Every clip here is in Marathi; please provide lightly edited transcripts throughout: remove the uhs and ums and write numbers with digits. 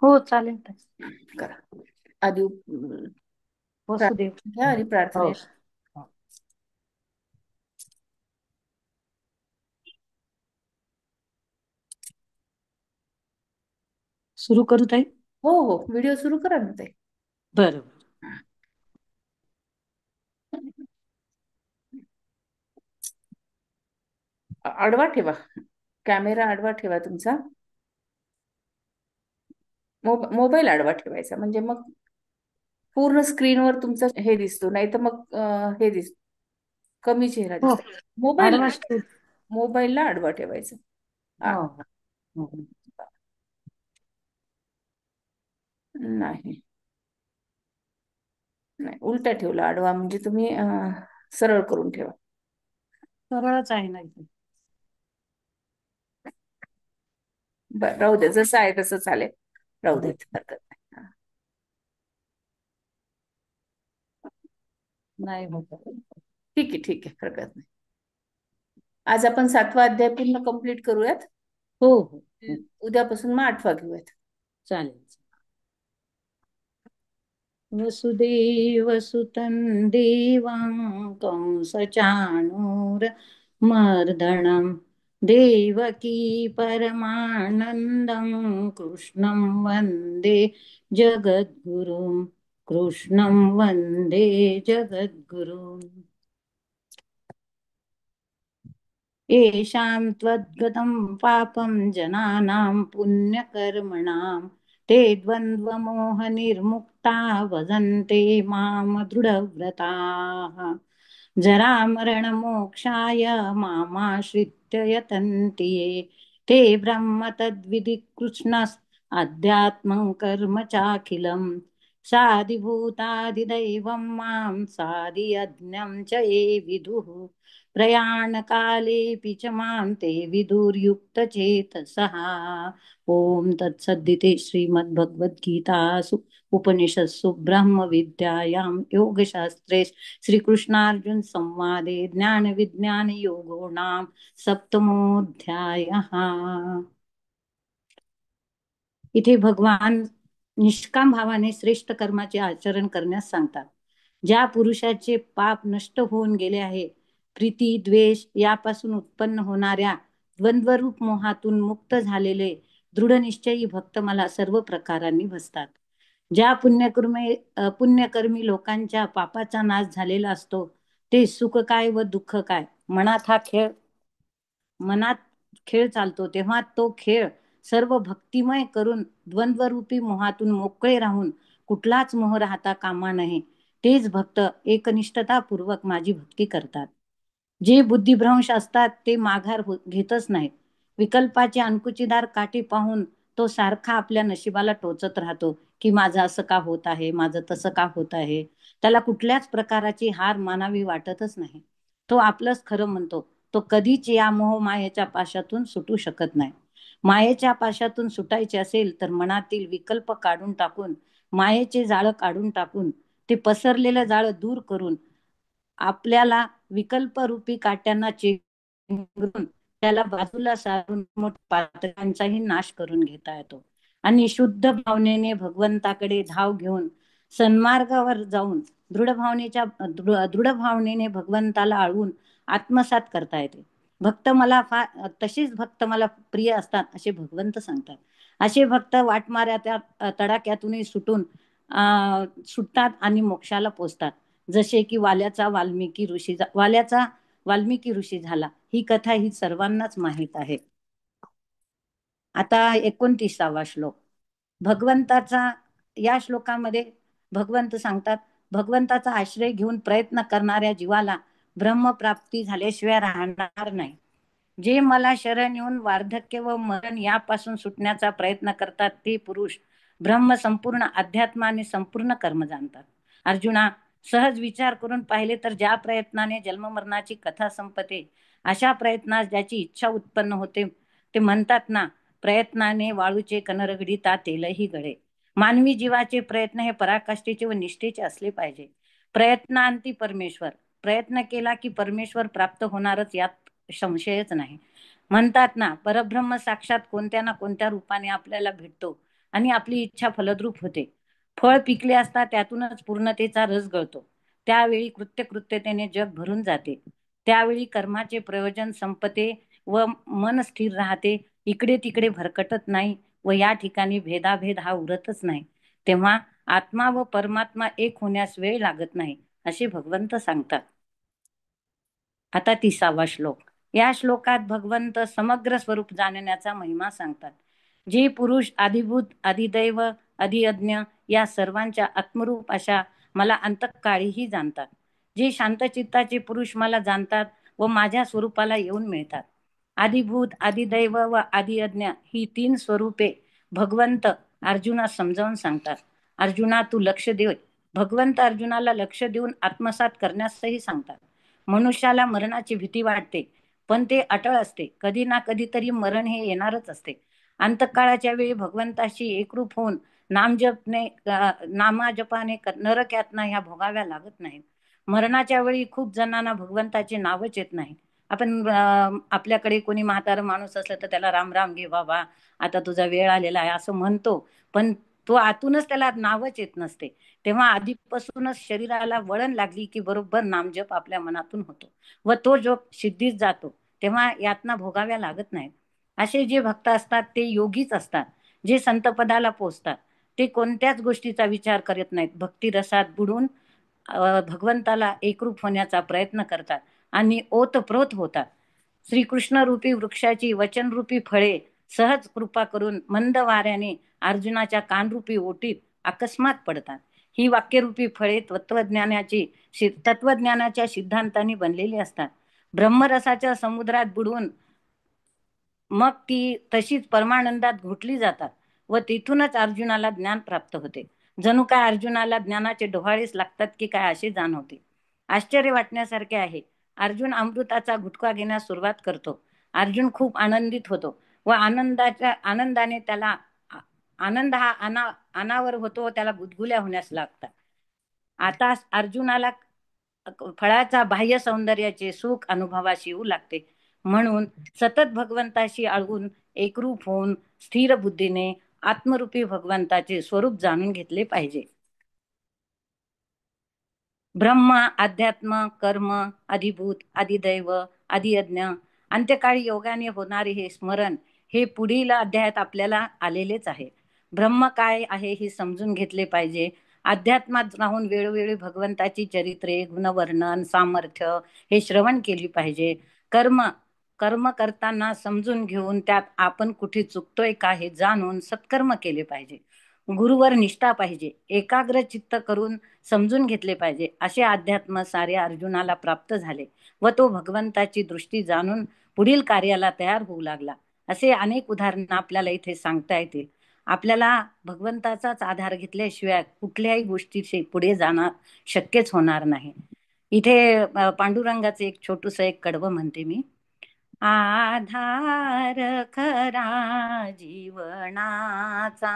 हो चालेल ताई. करा. आधी वसुदेव. प्रार्थना घ्या आणि हो प्रार्थने. हो. सुरू करू ताई? हो हो, व्हिडिओ सुरू करा ना ते. बरं. आडवा ठेवा, कॅमेरा आडवा ठेवा तुमचा. मोबाईल आडवा ठेवायचा म्हणजे मग पूर्ण स्क्रीनवर तुमचा हे दिसतो, नाही तर मग हे कमी चेहरा हो दिसतो. मोबाईल आडवाच ठेवू. मोबाईलला आडवा ठेवायचं. हो आ, हो हो. नाही नाही, उलटा ठेवला आडवा म्हणजे तुम्ही सरळ करून ठेवा. सरळच आहे ना इथे. बरं, राहू दे, जसं आहे तसं चालेल. राहू बरं. देत, हरकत नाही. नाही होत. ठीक आहे ठीक आहे, हरकत नाही. आज आपण 7वा अध्याय पूर्ण कंप्लीट करूयात. हो हो हो. उद्यापासून मग 8वा घेऊयात. चालेल. वसुदेवसुतं देवां कंसचाणूरमर्दनं देवकी परमानन्दं कृष्णं वन्दे जगद्गुरुं कृष्णं वन्दे जगद्गुरुम् येषां त्वद्गतं पापं जनानां पुण्यकर्मणां ते द्वन्द्वमोहनिर्मुक्ता वदन्ते मां दृढव्रताः जरामरणमोक्षाय मामाश्रित्य यतन्ति ये ते ब्रह्म तद्विदि कृष्णस् अध्यात्मं कर्म चाखिलं साधिभूतादिदैवं मां साधियज्ञं च ये विदुः प्रयाणकालेऽपि च मां ते विदुर्युक्तचेतसः ॐ तत्सदिति श्रीमद्भगवद्गीतासु उपनिषत्सु ब्रह्मविद्यायां योगशास्त्रे श्रीकृष्णार्जुन संवादे ज्ञानविज्ञानयोगो नाम सप्तमोऽध्यायः। इथे भगवान निष्काम भावाने श्रेष्ठ कर्माचे आचरण करण्यास सांगतात. ज्या पुरुषाचे पाप नष्ट होऊन गेले आहे, प्रीती द्वेष यापासून उत्पन्न होणाऱ्या द्वंद्वरूप मोहातून मुक्त झालेले दृढनिश्चयी भक्त मला सर्व प्रकारांनी भजतात. ज्या पुण्यकर्मी लोकांच्या पापाचा नाश झालेला असतो, ते सुख काय व दुःख काय मनात खेळ चालतो, तेव्हा तो खेळ सर्व भक्तिमय करून द्वंद्वरूपी मोहातून मोकळे राहून कुठलाच मोह राहता कामा नये. तेच भक्त एकनिष्ठतापूर्वक माझी भक्ती करतात. जे बुद्धिभ्रंश असतात ते माघार घेतच नाहीत. विकल्पाचे अंकुचीदार काठी पाहून तो सारखा आपल्या नशिबाला टोचत राहतो की माझं असं का होत आहे, माझं तसं का होत आहे. त्याला कुठल्याच प्रकाराची हार मानावी वाटतच नाही. तो आपलंच खरं म्हणतो. तो कधीच या मोह मायेच्या पाशातून सुटू शकत नाही. मायेच्या पाशातून सुटायचे असेल तर मनातील विकल्प काढून टाकून, मायेचे जाळं काढून टाकून, ते पसरलेलं जाळं दूर करून आपल्याला विकल्परूपी काट्यांना चेंगरून त्याला बाजूला सारून पातकांचाही नाश करून घेता येतो आणि शुद्ध भावनेने भगवंताकडे धाव घेऊन सन्मार्गावर जाऊन दृढ भावनेने भगवंताला आळून आत्मसात करता येते. तशीच भक्त मला प्रिय असतात असे भगवंत सांगतात. असे भक्त वाटमाऱ्या त्या तडाख्यातूनही सुटतात आणि मोक्षाला पोचतात. जसे की वाल्याचा वाल्मिकी ऋषी झाला. ही कथा ही सर्वांनाच माहीत आहे. आता 29वा श्लोक. भगवंताचा या श्लोकामध्ये भगवंत सांगतात, भगवंताचा आश्रय घेऊन प्रयत्न करणाऱ्या जीवाला ब्रह्मप्राप्ती झाल्याशिवाय राहणार नाही. जे मला शरण येऊन वार्धक्य व मरण यापासून सुटण्याचा प्रयत्न करतात ते पुरुष ब्रह्म संपूर्ण अध्यात्म आणि संपूर्ण कर्म जाणतात. अर्जुना, सहज विचार करून पाहिले तर ज्या प्रयत्नाने जन्ममरणाची कथा संपते, अशा प्रयत्नास ज्याची इच्छा उत्पन्न होते, ते म्हणतात ना, प्रयत्नाने वाळूचे कनरगडीता तेलही गळे. मानवी जीवाचे प्रयत्न हे पराकाष्ठेचे व निष्ठेचे असले पाहिजे. प्रयत्नांती परमेश्वर. प्रयत्न केला की परमेश्वर प्राप्त होणारच, यात संशयच नाही. म्हणतात ना, परब्रह्म साक्षात कोणत्या ना कोणत्या रूपाने आपल्याला भेटतो. आणि आपली इच्छा फलद्रूप होते. फळ पिकले असता त्यातूनच पूर्णतेचा रस गळतो. त्यावेळी कृत्यकृत्यतेने जग भरून जाते. त्यावेळी कर्माचे प्रयोजन संपते व मन स्थिर राहते. इकडे तिकडे भरकटत नाही व या ठिकाणी भेदाभेद हा उरतच नाही. तेव्हा आत्मा व परमात्मा एक होण्यास वेळ लागत नाही असे भगवंत सांगतात. आता 30वा श्लोक. या श्लोकात भगवंत समग्र स्वरूप जाणण्याचा महिमा सांगतात. जे पुरुष आदिभूत आदिदैव आदियज्ञ या सर्वांच्या आत्मरूप अशा मला अंतकाळीही जाणतात. जे शांतचित्ताचे पुरुष मला जाणतात व माझ्या स्वरूपाला येऊन मिळतात. आदिभूत आदिदैव व आदियज्ञ ही 3 स्वरूपे भगवंत अर्जुनास समजावून सांगतात. अर्जुना तू लक्ष दे. भगवंत अर्जुनाला लक्ष देऊन आत्मसात करण्यासही सांगतात. मनुष्याला मरणाची भीती वाटते, पण ते अटळ असते. कधी ना कधीतरी मरण हे येणारच असते. अंतकाळाच्या वेळी भगवंताशी एकरूप होऊन नामाजपाने नरक यातना ह्या भोगाव्या लागत नाहीत. मरणाच्या वेळी खूप जणांना भगवंताचे नावच येत नाही. आपण आपल्याकडे कोणी म्हातारा माणूस असलं तर त्याला राम राम घे बाबा, आता तुझा वेळ आलेला आहे असं म्हणतो, पण तो आतूनच त्याला नावच येत नसते. तेव्हा आधीपासूनच शरीराला वळण लागली की बरोबर नामजप आपल्या मनातून होतो व तो जो सिद्धीत जातो. तेव्हा यातना भोगाव्या लागत नाहीत. असे जे भक्त असतात ते योगीच असतात. जे संतपदाला पोचतात ते कोणत्याच गोष्टीचा विचार करत नाहीत. भक्ती रसात बुडून भगवंताला एकरूप होण्याचा प्रयत्न करतात आणि ओतप्रोत होतात. श्रीकृष्ण रूपी वृक्षाची वचनरूपी फळे सहज कृपा करून मंद वाऱ्याने अर्जुनाच्या कानरूपी ओटीत अकस्मात पडतात. ही वाक्यरूपी फळे तत्वज्ञानाच्या सिद्धांतांनी बनलेली असतात. ब्रह्मरसाच्या समुद्रात बुडून मग ती तशीच परमानंदात घुटली जातात व तिथूनच अर्जुनाला ज्ञान प्राप्त होते. जणू काय अर्जुनाला ज्ञानाचे डोहाळेच लागतात की काय असे जाणवते. आश्चर्य वाटण्यासारखे आहे. अर्जुन अमृताचा गुटखा घेण्यास सुरुवात करतो. अर्जुन खूप आनंदित होतो व आनंदाने त्याला आनंद हा अनावर होतो, त्याला गुदगुल्या होण्यास लागतात. आता अर्जुनाला फळाचा बाह्य सौंदर्याचे सुख अनुभवास येऊ लागते. म्हणून सतत भगवंताशी अळगून एकरूप होऊन स्थिर बुद्धीने आत्मरूपी भगवंताचे स्वरूप जाणून घेतले पाहिजे. ब्रह्म अध्यात्म कर्म अधिभूत अधिदैव अधियज्ञ अंत्यकाळी योगाने होणारे हे स्मरण हे पुढील अध्यायात आपल्याला आलेलेच आहे. ब्रह्म काय आहे हे समजून घेतले पाहिजे. अध्यात्मात राहून वेळोवेळी भगवंताची चरित्रे गुणवर्णन सामर्थ्य हे श्रवण केली पाहिजे. कर्म कर्म करताना समजून घेऊन त्यात आपण कुठे चुकतोय का हे जाणून सत्कर्म केले पाहिजे. गुरुवर निष्ठा पाहिजे. एकाग्र चित्त करून समजून घेतले पाहिजे. असे अध्यात्म सारे अर्जुनाला प्राप्त झाले व तो भगवंताची दृष्टी जाणून पुढील कार्याला तयार होऊ लागला. असे अनेक उदाहरण आपल्याला इथे सांगता येतील. आपल्याला भगवंताचाच आधार घेतल्याशिवाय कुठल्याही गोष्टीचे पुढे जाणं शक्यच होणार नाही. इथे पांडुरंगाचं एक छोटूस एक कडवं म्हणते मी. आधार खरा जीवनाचा,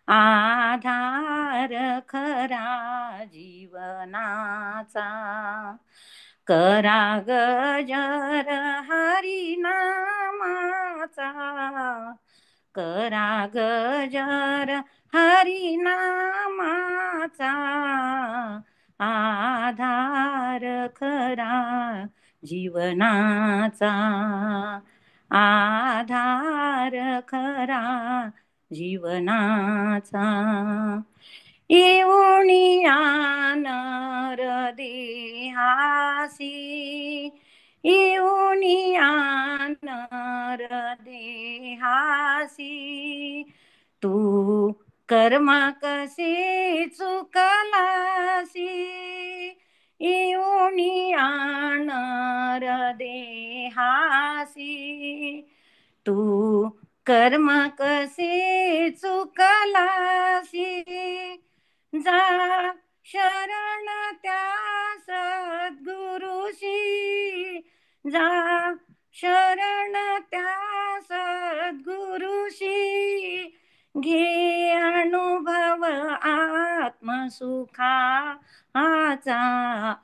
आधार खरा जीवनाचा, करा गजर हरी नामाचा, करा गजर हरी नामाचा, आधार खरा जीवनाचा, आधार खरा जीवनाचा. येऊनिया नर देहासी, येऊनिया नर देहासी, तू कर्म कसे चुकलासी, येऊनिया नर देहासी, तू कर्म कसे चुकलासी, जा शरण त्या सद्गुरुशी, जा शरण त्या सद्गुरुशी, घे अनुभव आत्मसुखा आचा,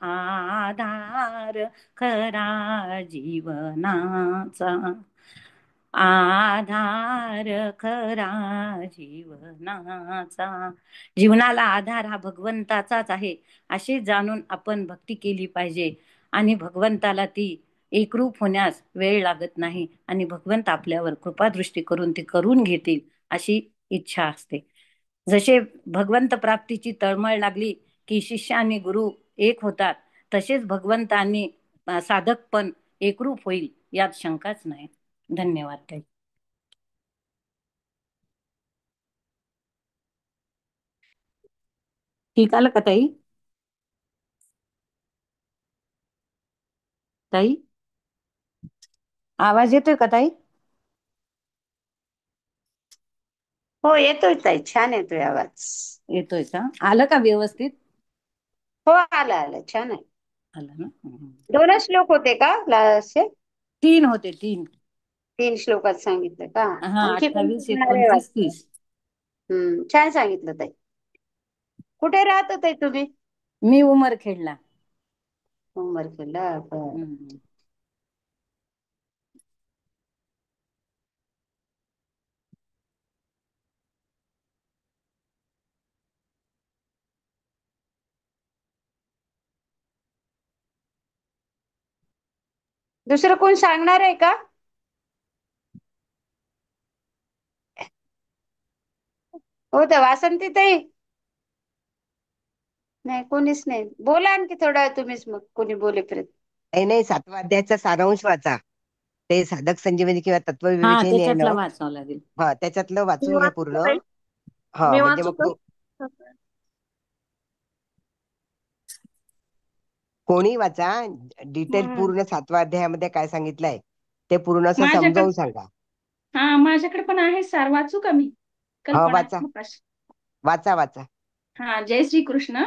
आधार खरा जीवनाचा. आधार खरा जीवनाचा. जीवनाला आधार हा भगवंताचाच आहे असे जाणून आपण भक्ती केली पाहिजे. आणि भगवंताला ती एकरूप होण्यास वेळ लागत नाही आणि भगवंत आपल्यावर कृपादृष्टी करून ती करून घेतील अशी इच्छा असते. जसे भगवंत प्राप्तीची तळमळ लागली की शिष्य आणि गुरु एक होतात, तसेच भगवंतांनी साधक पण एकरूप होईल यात शंकाच नाही. धन्यवाद ताई. ठीक आलं का ताई? ताई, आवाज येतोय का ताई? हो येतोय ताई, छान येतोय आवाज. येतोय का? आलं का व्यवस्थित? हो आलं आलं, छान आहे. आलं ना. दोनच श्लोक होते का असे? तीन होते, तीन. 3 श्लोकात सांगितलं का? हा, आणखी पण 28, सांगणार आहे 29, वाटतं. 30. छान सांगितलं ताई. कुठे राहत ताई तुम्ही? मी उमरखेडला. उमरखेडला. बरं. हम्म. दुसरं कोण सांगणार आहे का? हो तर वासंती ताई. नाही कोणीच नाही. बोला आणखी थोडा वेळ तुम्हीच, मग कोणी बोलेपर्यंत. नाही नाही, 7व्या अध्यायाचा सारांश वाचा. ते साधक संजीवनी किंवा हा, तत्वविवेचन आहे त्याच्यातला ना. वाचावं लागेल. हा, त्याच्यातलं मी वाचून घ्या वाचू पूर्ण. ताई? हा, मी म्हणजे वाचू मग का? तो कोणी वाचा. डिटेल हम्म. पूर्ण 7व्या अध्यायामध्ये काय सांगितलंय ते पूर्ण असं माझ्याकडे समजावून सांगा. माझ्याकडे पण आहे सार, वाचू का मी? हा, वाचा कल्पनात्मक अशी. वाचा वाचा. हा, जय श्री कृष्ण.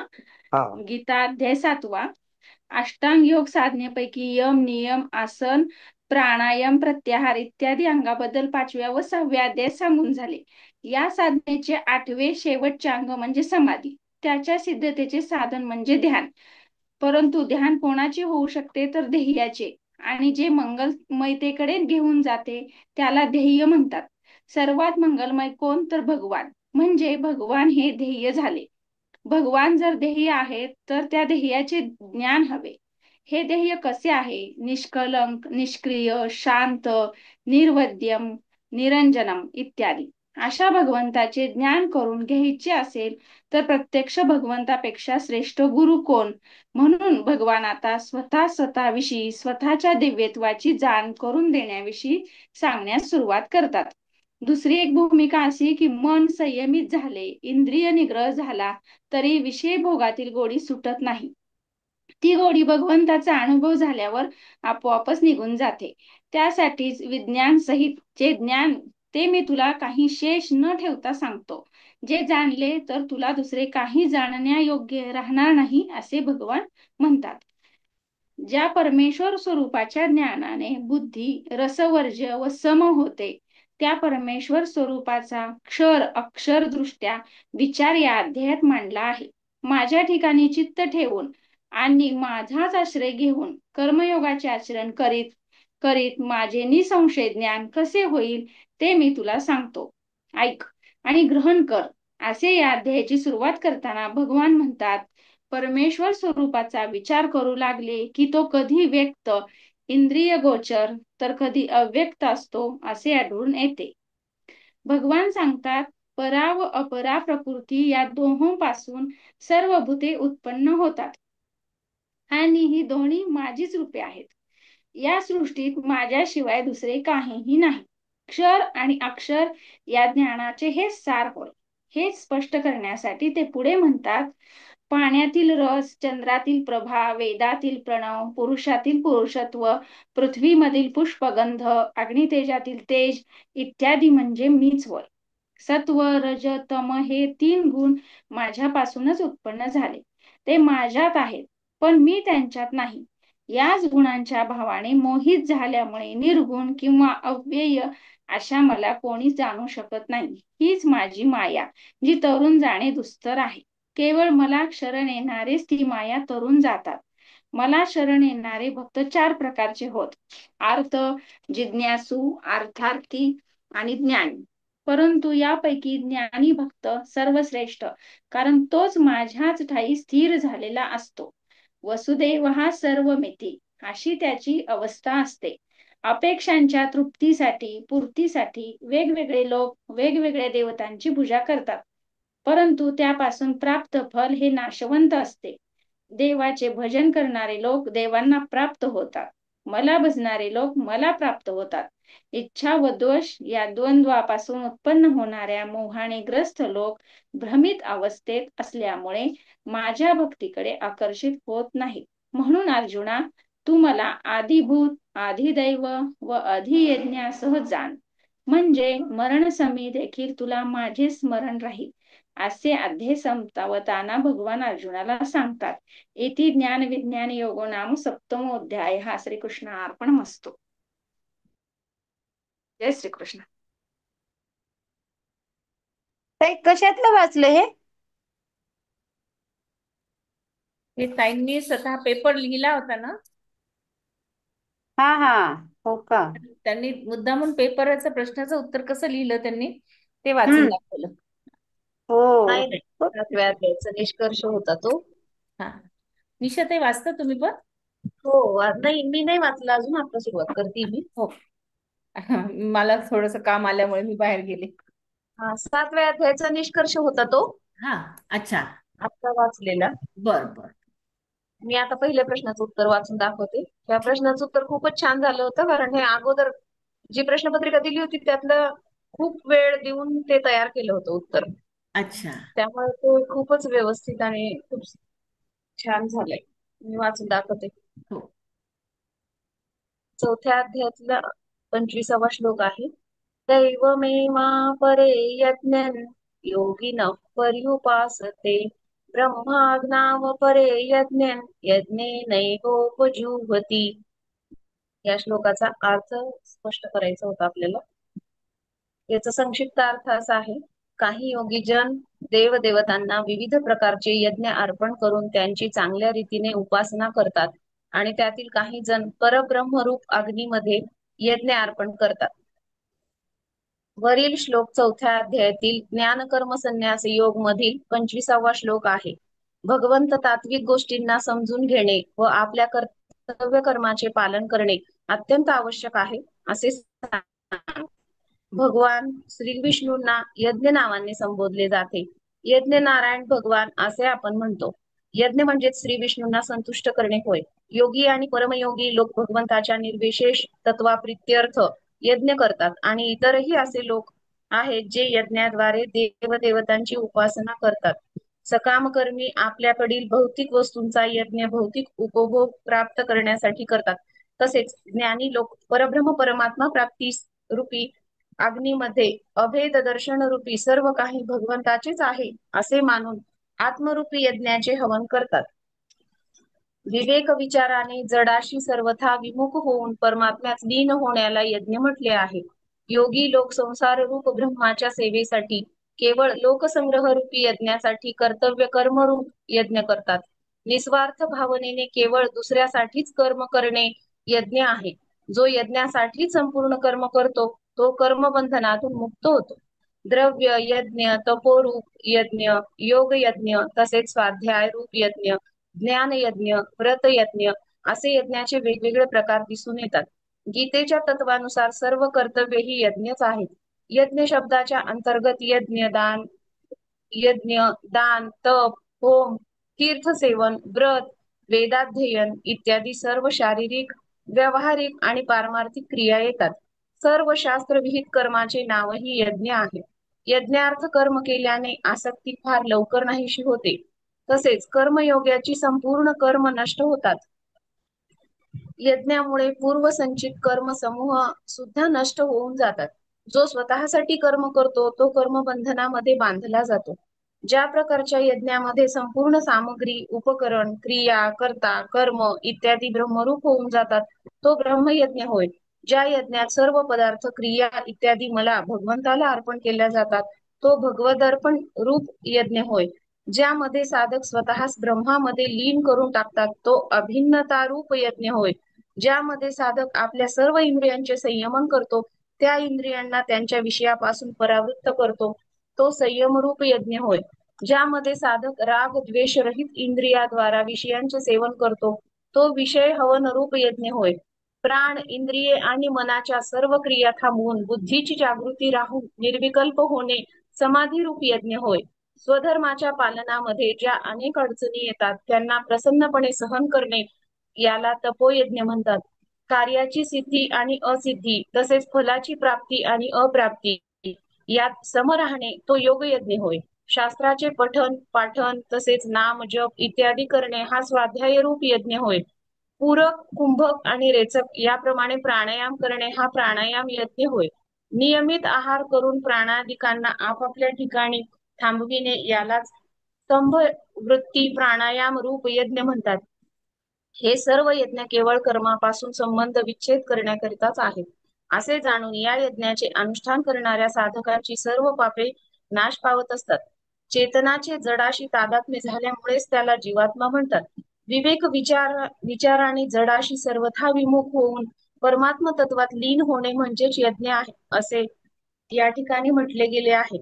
हा, गीता अध्याय 7वा. अष्टांग योग साधनेपैकी यम, नियम, आसन, प्राणायाम, प्रत्याहार इत्यादी अंगाबद्दल 5व्या व 6व्या अध्यायात सांगून झाले. या साधनेचे 8वे शेवटचे अंग म्हणजे समाधी. त्याच्या सिद्धतेचे साधन म्हणजे ध्यान. परंतु ध्यान कोणाचे होऊ शकते तर ध्येयाचे, आणि जे मंगलमयतेकडे घेऊन जाते त्याला ध्येय म्हणतात. सर्वात मंगलमय कोण तर भगवान, म्हणजे भगवान हे ध्येय झाले. भगवान जर ध्येय आहेत तर त्या ध्येयाचे ज्ञान हवे. हे ध्येय कसे आहे? निष्कलंक, निष्क्रिय, शांत, निर्वद्यम, निरंजनम इत्यादी. अशा भगवंताचे ज्ञान करून घ्यायचे असेल तर प्रत्यक्ष भगवंतापेक्षा श्रेष्ठ गुरु कोण? म्हणून भगवान आता स्वतःविषयी, स्वतःच्या दिव्यत्वाची जाण करून देण्याविषयी सांगण्यास सुरुवात करतात. दुसरी एक भूमिका अशी की मन संयमित झाले, इंद्रिय निग्रह झाला तरी विषय भोगातील गोडी सुटत नाही. ती गोडी भगवंताचा अनुभव झाल्यावर आपोआपच निघून जाते. त्यासाठीच विज्ञान सहित जे ज्ञान ते मी तुला काही शेष न ठेवता सांगतो. जे जाणले तर तुला दुसरे काही जाणण्यायोग्य राहणार नाही असे भगवान म्हणतात. ज्या परमेश्वर स्वरूपाच्या ज्ञानाने बुद्धी रसवर्ज्य व सम होते, त्या परमेश्वर स्वरूपाचा क्षर अक्षर दृष्ट्या विचार या अध्यायात मांडला आहे. माझ्या ठिकाणी चित्त ठेवून आणि माझाच आश्रय घेऊन कर्मयोगाचे आचरण करीत करीत माझे निसंशय ज्ञान कसे होईल ते मी तुला सांगतो. ऐक आणि ग्रहण कर. असे या अध्यायाची सुरुवात करताना भगवान म्हणतात, परमेश्वर स्वरूपाचा विचार करू लागले की तो कधी व्यक्त, इंद्रिय गोचर तर कधी अव्यक्त असतो असे आढळून येते. भगवान सांगतात, परा व अपरा प्रकृती या दोहोंपासून सर्व भूते उत्पन्न होतात आणि ही दोन्ही माझीच रूपे आहेत. या सृष्टीत माझ्याशिवाय दुसरे काहीही नाही. क्षर आणि अक्षर या ज्ञानाचे हे सार होय. हे स्पष्ट करण्यासाठी ते पुढे म्हणतात, पाण्यातील रस, चंद्रातील प्रभा, वेदातील प्रणव, पुरुषातील पुरुषत्व, पृथ्वीमधील पुष्पगंध, अग्नितेजातील तेज इत्यादी म्हणजे मीच होय. सत्व, रज, तम हे 3 गुण माझ्यापासूनच उत्पन्न झाले. ते माझ्यात आहेत, पण मी त्यांच्यात नाही. याच गुणांच्या भावाने मोहित झाल्यामुळे निर्गुण किंवा अव्यय अशा मला कोणी जाणू शकत नाही. हीच माझी माया, जी तरुण जाणे दुस्तर आहे. केवळ मला शरण येणारेच ती माया तरुण जातात. मला शरण येणारे भक्त 4 प्रकारचे होत. अर्थ, जिज्ञासू, अर्थार्थी आणि ज्ञानी. परंतु यापैकी ज्ञानी भक्त सर्वश्रेष्ठ, कारण तोच माझ्याच ठायी स्थिर झालेला असतो. वसुदेव हा सर्वमिती अशी त्याची अवस्था असते. अपेक्षांच्या तृप्तीसाठी, पूर्तीसाठी वेगवेगळे लोक वेगवेगळ्या देवतांची पूजा करतात. परंतु त्यापासून प्राप्त फल हे नाशवंत असते. देवाचे भजन करणारे लोक देवांना प्राप्त होतात. मला भजणारे लोक मला प्राप्त होतात. इच्छा व दोष या द्वंद्वापासून उत्पन्न होणाऱ्या मोहाने ग्रस्त लोक भ्रमित अवस्थेत असल्यामुळे माझ्या भक्तीकडे आकर्षित होत नाहीत. म्हणून अर्जुना, तू मला आदिभूत, आदिदैव व अधियज्ञासह जाण, म्हणजे मरणसमी देखील तुला माझे स्मरण राहील, असे अध्याय संपवताना भगवान अर्जुनाला सांगतात. इति ज्ञान विज्ञान योगो नाम सप्तमोऽध्याय. हा श्रीकृष्णार्पणमस्तु. जय श्रीकृष्ण. ताई कशातलं वाचलं हे? हे ताईंनी स्वतः पेपर लिहिला होता ना, हा हा, हो का? त्यांनी मुद्दामून पेपरचं प्रश्नाचं उत्तर कसं लिहिलं त्यांनी ते वाचून हम्म. दाखवलं. हो. नाही नाही, 7व्या अध्यायाचा निष्कर्ष होता तो. हा, निशाताई वाचता तुम्ही पण? हो, नाही मी नाही वाचला अजून, आता सुरुवात करते मी. हो. मला थोडस काम आल्यामुळे मी बाहेर गेले. 7व्या अध्यायाचा निष्कर्ष होता तो, हा, अच्छा, आता वाचलेला. बर बर. मी आता पहिल्या प्रश्नाचं उत्तर वाचून दाखवते. त्या प्रश्नाचं उत्तर खूपच छान झालं होतं, कारण हे अगोदर जी प्रश्नपत्रिका दिली होती त्यातलं खूप वेळ देऊन ते तयार केलं होतं उत्तर. अच्छा, त्यामुळे ते खूपच व्यवस्थित आणि खूप छान झालंय. मी वाचून दाखवते. हो. 4थ्या अध्यायातला 25वा श्लोक आहे. दैवमेवापरे यज्ञं योगिनः पर्युपासते, ब्रह्माज्ञावपरे यज्ञं यज्ञेनैवोपजुह्वति. या श्लोकाचा अर्थ स्पष्ट करायचा होता आपल्याला. याचा संक्षिप्त अर्थ असा आहे: काही योगीजन देवदेवतांना विविध प्रकारचे यज्ञ अर्पण करून त्यांची चांगल्या रीतीने उपासना करतात, आणि त्यातील काही जण परब्रह्मरूप अग्नीमध्ये यज्ञ अर्पण करतात. वरील श्लोक 4थ्या अध्यायातील ज्ञानकर्म संन्यास योग मधील 25वा श्लोक आहे. भगवंत तात्विक गोष्टींना समजून घेणे व आपल्या कर्तव्य कर्माचे पालन करणे अत्यंत आवश्यक आहे असे सांगतात. भगवान श्री विष्णूंना यज्ञ नावाने संबोधले जाते. यज्ञ नारायण भगवान असे आपण म्हणतो. यज्ञ म्हणजे श्री विष्णूंना संतुष्ट करणे होय. योगी आणि परमयोगी लोक भगवंताच्या निर्विशेष तत्वाप्रित्यर्थ यज्ञ करतात, आणि इतरही असे लोक आहेत जे यज्ञाद्वारे देवदेवतांची उपासना करतात. सकामकर्मी आपल्याकडील भौतिक वस्तूंचा यज्ञ भौतिक उपभोग प्राप्त करण्यासाठी करतात. तसेच ज्ञानी लोक परब्रह्म परमात्मा प्राप्ती रूपी अग्नीमध्ये अभेद दर्शन रूपी सर्व काही भगवंताचेच आहे असे मानून आत्मरूपी यज्ञाचे हवन करतात. विवेक विचाराने जडाशी सर्वथा विमुख होऊन परमात्म्यात लीन होण्याला यज्ञ म्हटले आहे. योगी लोक संसार रूप ब्रह्माच्या सेवेसाठी केवळ लोकसंग्रह रूपी यज्ञासाठी कर्तव्य कर्मरूप यज्ञ करतात. निस्वार्थ भावनेने केवळ दुसऱ्यासाठीच कर्म करणे यज्ञ आहे. जो यज्ञासाठी संपूर्ण कर्म करतो तो कर्मबंधनातून मुक्त होतो. द्रव्य यज्ञ, तपोरूप यज्ञ, योग यज्ञ, तसेच स्वाध्याय रूप यज्ञ, ज्ञान यज्ञ, व्रत यज्ञ असे यज्ञाचे वेगवेगळे प्रकार दिसून येतात. गीतेच्या तत्वानुसार सर्व कर्तव्य ही यज्ञच आहेत. यज्ञ शब्दाच्या अंतर्गत यज्ञ, दान, तप, होम, तीर्थसेवन, व्रत, वेदाध्ययन इत्यादी सर्व शारीरिक, व्यावहारिक आणि पारमार्थिक क्रिया येतात. सर्व शास्त्रविहित कर्माचे नावही यज्ञ आहे. यज्ञार्थ कर्म केल्याने आसक्ती फार लवकर नाहीशी होते. तसेच कर्मयोगाची संपूर्ण कर्म नष्ट होतात. यज्ञामुळे पूर्वसंचित कर्म समूह सुद्धा नष्ट होऊन जातात. जो स्वतःसाठी कर्म करतो तो कर्मबंधनामध्ये बांधला जातो. ज्या प्रकारच्या यज्ञामध्ये संपूर्ण सामग्री, उपकरण, क्रिया, कर्ता, कर्म इत्यादी ब्रह्मरूप होऊन जातात तो ब्रह्मयज्ञ होय. ज्या यज्ञात सर्व पदार्थ, क्रिया इत्यादी मला भगवंताला अर्पण केल्या जातात तो भगवदर्पण रूप यज्ञ होय. ज्यामध्ये साधक स्वतःस ब्रह्मामध्ये लीन करून टाकतात तो अभिन्नतारूप यज्ञ होय. ज्यामध्ये साधक आपल्या सर्व इंद्रियांचे संयमन करतो, त्या इंद्रियांना त्यांच्या विषयापासून परावृत्त करतो, तो संयमरूप यज्ञ होय. ज्यामध्ये साधक राग द्वेष रहित इंद्रियाद्वारा विषयांचे सेवन करतो, तो विषय हवन रूप यज्ञ होय. प्राण इंद्रिये आणि मनाच्या सर्व क्रिया थांबवून बुद्धीची जागृती राहून निर्विकल्प होणे समाधी रूप यज्ञ होय. स्वधर्माच्या पालनामध्ये ज्या अनेक अडचणी येतात त्यांना प्रसन्नपणे सहन करणे याला तपोयज्ञ म्हणतात. कार्याची सिद्धी आणि असिद्धी तसेच फलाची प्राप्ती आणि अप्राप्ती यात सम राहणे तो योगयज्ञ होय. शास्त्राचे पठन पाठन तसेच नाम जप इत्यादी करणे हा स्वाध्याय रूप यज्ञ होय. पूरक कुंभक आणि रेचक याप्रमाणे प्राणायाम करणे हा प्राणायाम यज्ञ होय. नियमित आहार करून प्राणादिकांना आपापल्या ठिकाणी थांबविणे यालाच स्तंभ वृत्ती प्राणायाम रूप यज्ञ म्हणतात. हे सर्व यज्ञ केवळ कर्मापासून संबंध विच्छेद करण्याकरिताच आहेत. असे जाणून या यज्ञाचे अनुष्ठान करणाऱ्या साधकांची सर्व पापे नाश पावत असतात. चेतनाचे जडाशी तादात्म्य झाल्यामुळेच त्याला जीवात्मा म्हणतात. विवेक विचाराने जडाशी सर्वथा विमुख होऊन परमात्म तत्वात लीन होणे म्हणजेच यज्ञ आहे असे या ठिकाणी म्हटले गेले आहे.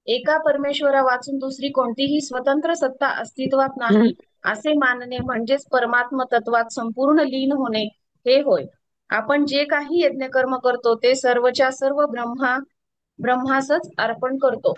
एका परमेश्वरा वाचून दुसरी कोणतीही स्वतंत्र सत्ता अस्तित्वात नाही असे मानणे म्हणजेच परमात्म तत्वात संपूर्ण लीन होणे हे होय. आपण जे काही यज्ञ कर्म करतो ते सर्वच्या सर्व ब्रह्मासच अर्पण करतो.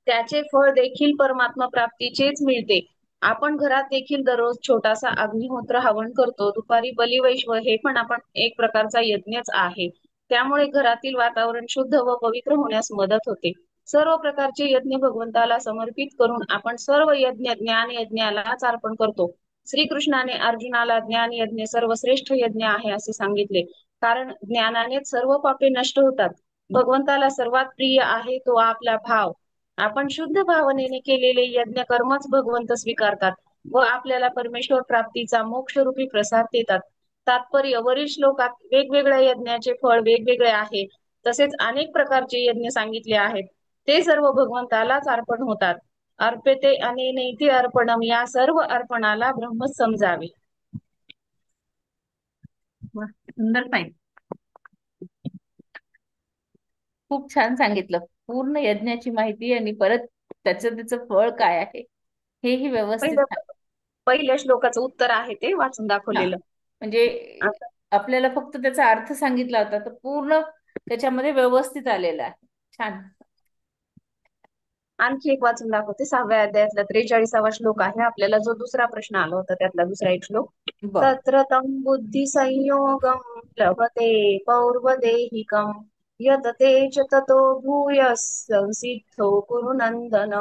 त्याचे फळ देखील परमात्मा प्राप्तीचेच मिळते. आपण घरात देखील दररोज छोटासा अग्निहोत्र हवन करतो. दुपारी बलिवैश्व हे पण आपण एक प्रकारचा यज्ञच आहे. त्यामुळे घरातील वातावरण शुद्ध व पवित्र होण्यास मदत होते. सर्व प्रकारचे यज्ञ भगवंताला समर्पित करून आपण सर्व यज्ञ ज्ञान यज्ञालाच अर्पण करतो. श्रीकृष्णाने अर्जुनाला ज्ञान यज्ञ सर्वश्रेष्ठ यज्ञ आहे असे सांगितले, कारण ज्ञानानेच सर्व पापे नष्ट होतात. भगवंताला सर्वात प्रिय आहे तो आपला भाव. आपण शुद्ध भावनेने केलेले यज्ञ कर्मच भगवंत स्वीकारतात व आपल्याला परमेश्वर प्राप्तीचा मोक्षरूपी प्रसाद देतात. तात्पर्य वरील श्लोकात वेगवेगळ्या यज्ञाचे फळ वेगवेगळे आहे. तसेच अनेक प्रकारचे यज्ञ सांगितले आहेत. ते सर्व भगवंतालाच अर्पण होतात. अर्पते अनेनैति अर्पणम या सर्व अर्पणाला ब्रह्मच समजावे. सुंदर पाहिजे. खूप छान सांगितलं. पूर्ण यज्ञाची माहिती आणि परत त्याचं फळ काय आहे हेही व्यवस्थित पहिल्या श्लोकाचं उत्तर आहे ते वाचून दाखवलेलं. म्हणजे आपल्याला फक्त त्याचा अर्थ सांगितला होता, तर पूर्ण त्याच्यामध्ये व्यवस्थित आलेला आहे. छान. आणखी एक वाचून दाखवते. 6व्या अध्यायातला 43वा श्लोक आहे. आपल्याला जो दुसरा प्रश्न आला होता त्यातला दुसरा एक श्लोक. तत्र तं बुद्धी संयोगम लभते पौर्वदेहिकम यत ते च ततो भूयः संसिद्धो कुरु नंदन.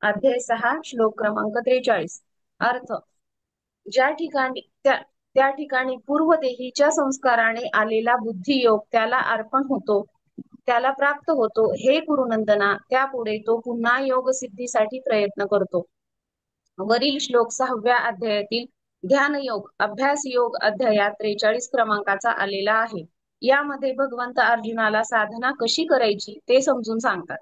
अध्याय 6 श्लोक क्रमांक 43. अर्थ: ज्या ठिकाणी त्या ठिकाणी पूर्वदेहीच्या संस्काराने आलेला बुद्धियोग त्याला अर्पण होतो, त्याला प्राप्त होतो. हे कुरुनंदना, त्यापुढे तो पुन्हा योग सिद्धीसाठी प्रयत्न करतो. वरील श्लोक 6व्या अध्यायातील ध्यानयोग अभ्यास योग अध्यायात 43 क्रमांकाचा आलेला आहे. यामध्ये भगवंत अर्जुनाला साधना कशी करायची ते समजून सांगतात.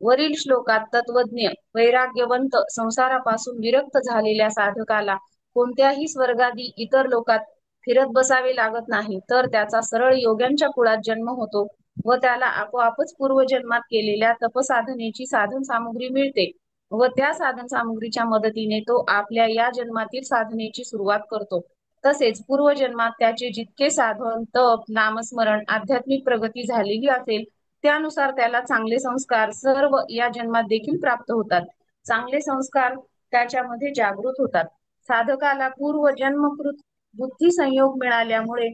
वरील श्लोकात तत्वज्ञ वैराग्यवंत संसारापासून विरक्त झालेल्या साधकाला कोणत्याही स्वर्गादी इतर लोकात फिरत बसावे लागत नाही, तर त्याचा सरळ योग्यांच्या कुळात जन्म होतो व त्याला आपोआपच पूर्वजन्मात केलेल्या तपसाधनेची साधन सामुग्री मिळते व त्या साधन सामुग्रीच्या मदतीने तो आपल्या या जन्मातील साधनेची सुरुवात करतो. तसेच पूर्वजन्मात त्याचे जितके साधन तप नामस्मरण आध्यात्मिक प्रगती झालेली असेल त्यानुसार त्याला चांगले संस्कार सर्व या जन्मात देखील प्राप्त होतात. चांगले संस्कार त्याच्यामध्ये जागृत होतात. साधकाला पूर्वजन्मकृत बुद्धी संयोग मिळाल्यामुळे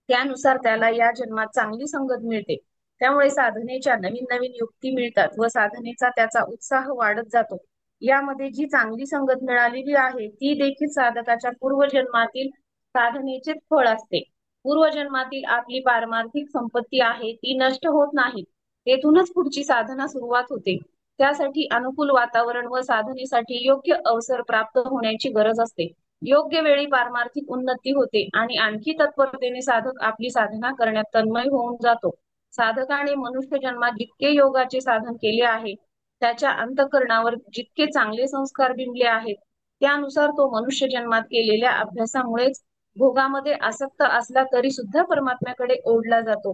त्यानुसार त्याला या जन्मात चांगली संगत मिळते. त्यामुळे साधनेच्या नवीन नवीन युक्ती मिळतात व साधनेचा त्याचा उत्साह वाढत जातो. यामध्ये जी चांगली संगत मिळालेली आहे ती देखील साधकाच्या पूर्वजन्मातील साधनेचे फळ असते. पूर्वजन्मातील आपली पारमार्थिक संपत्ती आहे ती नष्ट होत नाही. तेथूनच पुढची साधना सुरुवात होते. त्यासाठी अनुकूल वातावरण व साधनेसाठी योग्य अवसर प्राप्त होण्याची गरज असते. योग्य वेळी पारमार्थिक उन्नती होते आणि आणखी तत्परतेने साधक आपली साधना करण्यात तन्मय होऊन जातो. साधकाने मनुष्य जन्मात जितके योगाचे साधन केले आहे त्याच्या अंतःकरणावर जितके चांगले संस्कार बिंबले आहेत त्यानुसार तो मनुष्य जन्मात केलेल्या अभ्यासामुळेच भोगामध्ये आसक्त असला तरी सुद्धा परमात्म्याकडे ओढला जातो.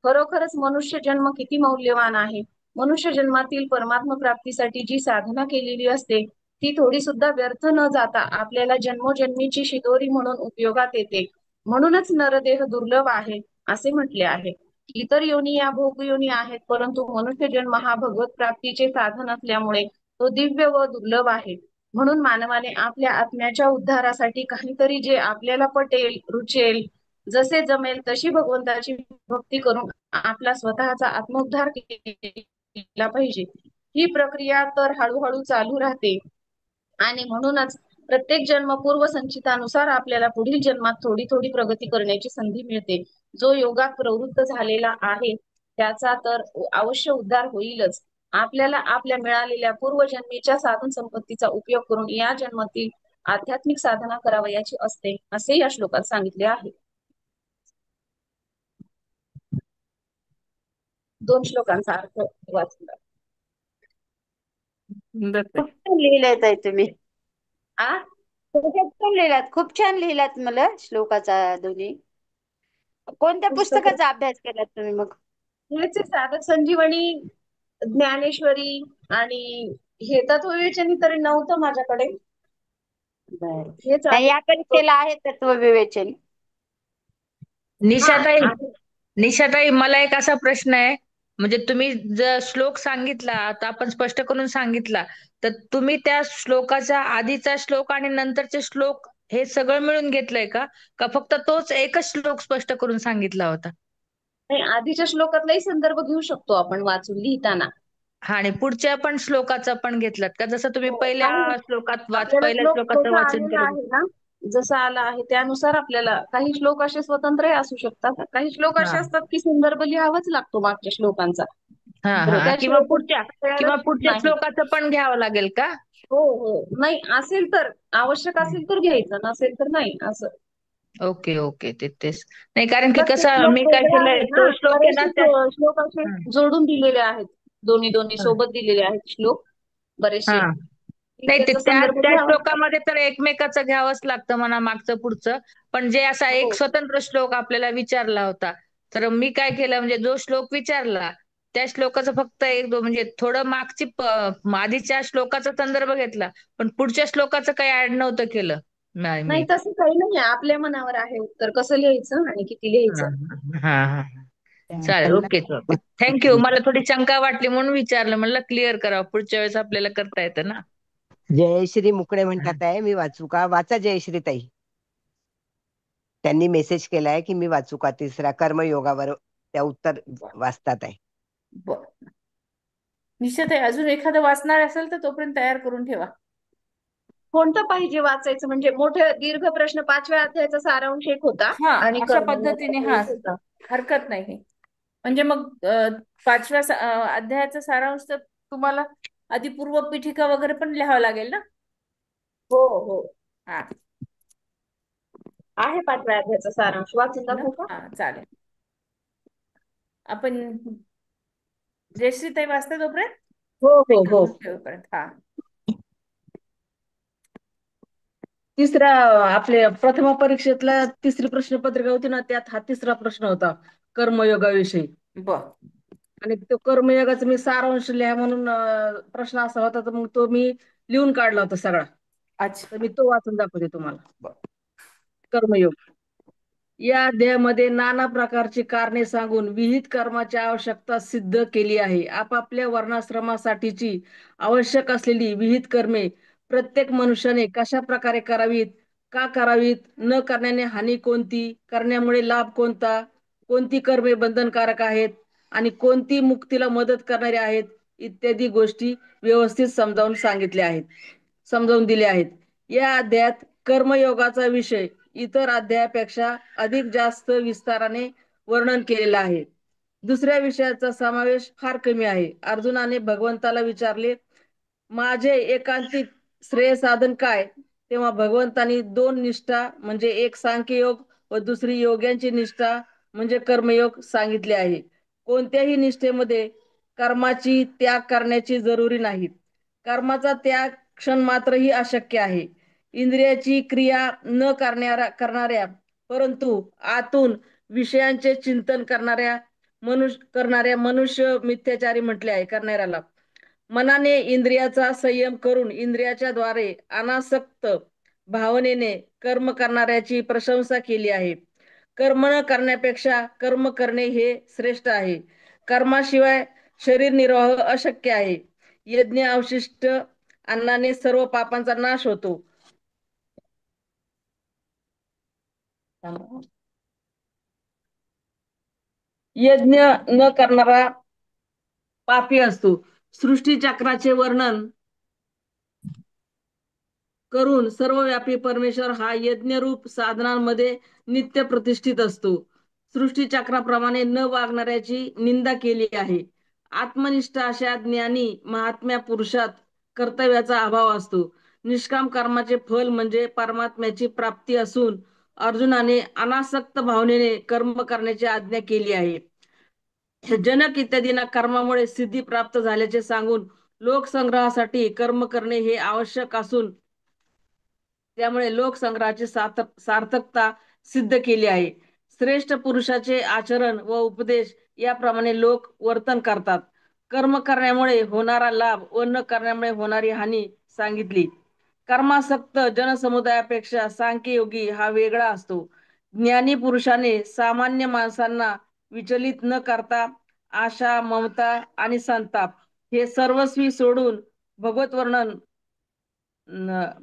खरोखरच मनुष्य जन्म किती मौल्यवान आहे. मनुष्य जन्मातील परमात्मा प्राप्तीसाठी जी साधना केलेली असते ती थोडी सुद्धा व्यर्थ न जाता आपल्याला जन्मोजन्मीची शिदोरी म्हणून उपयोगात येते. म्हणूनच नरदेह दुर्लभ आहे असे म्हटले आहे. इतर योनी या भोग योनी आहेत, परंतु मनुष्य जन्म हा भगवत प्राप्तीचे साधन असल्यामुळे तो दिव्य व दुर्लभ आहे. म्हणून मानवाने आपल्या आत्म्याच्या उद्धारासाठी काहीतरी जे आपल्याला पटेल, रुचेल, जसे जमेल तशी भगवंताची भक्ती करून आपला स्वतःचा आत्मोद्धार केला पाहिजे. ही प्रक्रिया तर हळूहळू चालू राहते आणि म्हणूनच प्रत्येक जन्म पूर्व संचितानुसार आपल्याला पुढील जन्मात थोडी थोडी प्रगती करण्याची संधी मिळते. जो योगात प्रवृत्त झालेला आहे त्याचा तर अवश्य उद्धार होईलच. आपल्याला आपल्या मिळालेल्या पूर्वजन्मीच्या साधन संपत्तीचा उपयोग करून या जन्मातील आध्यात्मिक साधना करावयाची असते असे या श्लोकात सांगितले आहे. 2 श्लोकांचा अर्थ वाचला. खूप छान लिहिलाय ताई तुम्ही. आ त्याच्यात पण लिहिलात, खूप छान लिहिलात मला श्लोकाचा दोन्ही. कोणत्या पुस्तक पुस्तकाचा अभ्यास केलात तुम्ही मग? हेच आहे, साधक संजीवनी, ज्ञानेश्वरी आणि हे तत्वविवेचनी तरी नव्हतं माझ्याकडे. बर, हेच नाही आहे. या परीक्षेला आहे तत्व विवेचन. निशाताई आहे. निशाताई मला एक असा प्रश्न आहे, म्हणजे तुम्ही जर श्लोक सांगितला आता आपण स्पष्ट करून सांगितला, तर तुम्ही त्या श्लोकाचा आधीचा श्लोक आणि नंतरचे श्लोक हे सगळं मिळून घेतलंय का का फक्त तोच एकच श्लोक स्पष्ट करून सांगितला होता? नाही, आधीच्या श्लोकातलाही संदर्भ घेऊ शकतो आपण वाचून लिहिताना. हा, आणि पुढच्या पण श्लोकाचा पण घेतलात का? जसं तुम्ही हो, पहिल्या नाही, श्लोकात आपल्याला पहिल्या श्लोक श्लोकाचं जसा वाचन आलेला केलं. आहे ना, जसा आला आहे त्यानुसार आपल्याला काही श्लोक असे स्वतंत्रही असू शकतात, काही श्लोक हा असे असतात की संदर्भ लिहावाच लागतो मागच्या श्लोकांचा. हा तर हा किंवा त्याशिवाय पुढच्या तयारच होत पुढच्या नाही. श्लोकाचं पण घ्यावं लागेल का? हो हो, नाही असेल तर आवश्यक असेल तर घ्यायचं, नसेल तर नाही असं. ओके ओके, तेच नाही, कारण की प्रत्येक कसं श्लोक मी काय वेगळा केलंय आहे ना, तो श्लोक आहे ना बरेचसे त्या श्लोक असे जोडून दिलेले आहेत, दोन्ही दोन्ही हा सोबत दिलेले आहेत श्लोक हा. बरेचसे. नाही, ते त्याचा त्या संदर्भ त्या घ्यावा. श्लोकामध्ये तर एकमेकाचं घ्यावंच लागतं म्हणा, मागचं पुढचं. पण जे असा एक हो स्वतंत्र श्लोक आपल्याला विचारला होता, तर मी काय केलं म्हणजे जो श्लोक विचारला त्या श्लोकाचं फक्त एक दोन म्हणजे थोडं आधीच्या श्लोकाचा संदर्भ घेतला, पण पुढच्या श्लोकाचं काही ऍड नव्हतं केलं नाही, मी. तसं काही नाही, आपल्या मनावर आहे उत्तर कसं लिहायचं आणि किती लिहायचं. हा हा हा हा. चालेल, त्यांना ओके ओके, थँक्यू. मला थोडी शंका वाटली म्हणून विचारलं, म्हणलं क्लिअर करावं, पुढच्या वेळेस आपल्याला करता येतं ना. जयश्री मुकणे म्हणतात आहे, मी वाचू का? वाचा जयश्री ताई. त्यांनी मेसेज केलाय की मी वाचू का तिसरा कर्मयोगावर, त्या उत्तर वाचतात आहे. बर, निश्चित आहे. अजून एखादं वाचणार असेल तर तोपर्यंत तयार करून ठेवा. कोणतं पाहिजे वाचायचं? म्हणजे मोठे दीर्घ प्रश्न 5व्या अध्यायाचा सारांश एक होता हा, आणि अशा पद्धतीने कर्मयोगाचा हा, एक होता. हरकत नाही. म्हणजे मग 5व्या अध्यायाचा सारांश तर तुम्हाला आधी पूर्व पीठिका वगैरे पण लिहावं लागेल ना. हो हो, हा आहे 5व्या अध्यायाचा सारांश, वाचून ना, दाखवू का? हा चालेल. आपण जयश्री ताई वाचते तोपर्यंत, हो हो हो. ठेवेपर्यंत. हा, तिसरा आपल्या प्रथम परीक्षेतला तिसरी प्रश्नपत्रिका होती ना, त्यात हा तिसरा प्रश्न होता कर्मयोगाविषयी. बर, आणि तो कर्मयोगाचा मी सारांश लिहा म्हणून प्रश्न असा होता, तर मग तो मी लिहून काढला होता सगळा. अच्छा, तर मी तो वाचून दाखवते तुम्हाला. बर. कर्मयोग या अध्यायामध्ये नाना प्रकारची कारणे सांगून विहित कर्माची आवश्यकता सिद्ध केली आहे. आपापल्या वर्णाश्रमासाठीची आवश्यक असलेली विहित कर्मे प्रत्येक मनुष्याने कशा प्रकारे करावीत, का करावीत, न करण्याने हानी कोणती, करण्यामुळे लाभ कोणता, कोणती कर्मे बंधनकारक आहेत आणि कोणती मुक्तीला मदत करणारी आहेत, इत्यादी गोष्टी व्यवस्थित समजावून दिल्या आहेत. या अध्यायात कर्मयोगाचा विषय इतर अध्यायापेक्षा अधिक जास्त विस्ताराने वर्णन केलेला आहे. दुसऱ्या विषयाचा समावेश फार कमी आहे. अर्जुनाने भगवंताला विचारले, माझे एकांतिक श्रेय साधन काय? तेव्हा भगवंतानी 2 निष्ठा म्हणजे एक सांख्ययोग व दुसरी योग्यांची निष्ठा म्हणजे कर्मयोग सांगितले आहे. कोणत्याही निष्ठेमध्ये कर्माची त्याग करण्याची जरुरी नाही. कर्माचा त्याग क्षण मात्रही अशक्य आहे. इंद्रियाची क्रिया न करणाऱ्या परंतु आतून विषयांचे चिंतन करणाऱ्या मनुष्य मिथ्याचारी म्हटले आहे करणाऱ्याला. मनाने इंद्रियाचा संयम करून इंद्रियाच्या द्वारे अनासक्त भावनेने कर्म करणाऱ्याची प्रशंसा केली आहे. कर्म न करण्यापेक्षा कर्म करणे हे श्रेष्ठ आहे. कर्माशिवाय शरीर निर्वाह अशक्य आहे. यज्ञ अवशिष्ट अन्नाने सर्व पापांचा नाश होतो. यज्ञ न करणारा पापी असतो. सृष्टी चक्राचे वर्णन करून सर्वव्यापी परमेश्वर हा यज्ञरूप साधनांमध्ये नित्य प्रतिष्ठित असतो. सृष्टी चक्राप्रमाणे न वागणाऱ्याची निंदा केली आहे. आत्मनिष्ठ अशा ज्ञानी महात्म्या पुरुषात कर्तव्याचा अभाव असतो. निष्काम कर्माचे फल म्हणजे परमात्म्याची प्राप्ती असून अर्जुनाने अनासक्त भावनेने कर्म करण्याची आज्ञा केली आहे. जनक इत्यादींना कर्मामुळे सिद्धी प्राप्त झाल्याचे सांगून लोकसंग्रहासाठी कर्म करणे हे आवश्यक असून त्यामुळे लोकसंग्रहाची सार्थकता सिद्ध केली आहे. श्रेष्ठ पुरुषाचे आचरण व उपदेश याप्रमाणे लोक वर्तन करतात. कर्म करण्यामुळे होणारा लाभ व न करण्यामुळे होणारी हानी सांगितली. कर्मासक्त जनसमुदायापेक्षा सांख्ययोगी हा वेगळा असतो. ज्ञानी पुरुषाने सामान्य माणसांना विचलित न करता आशा, ममता आणि संताप हे सर्वस्वी सोडून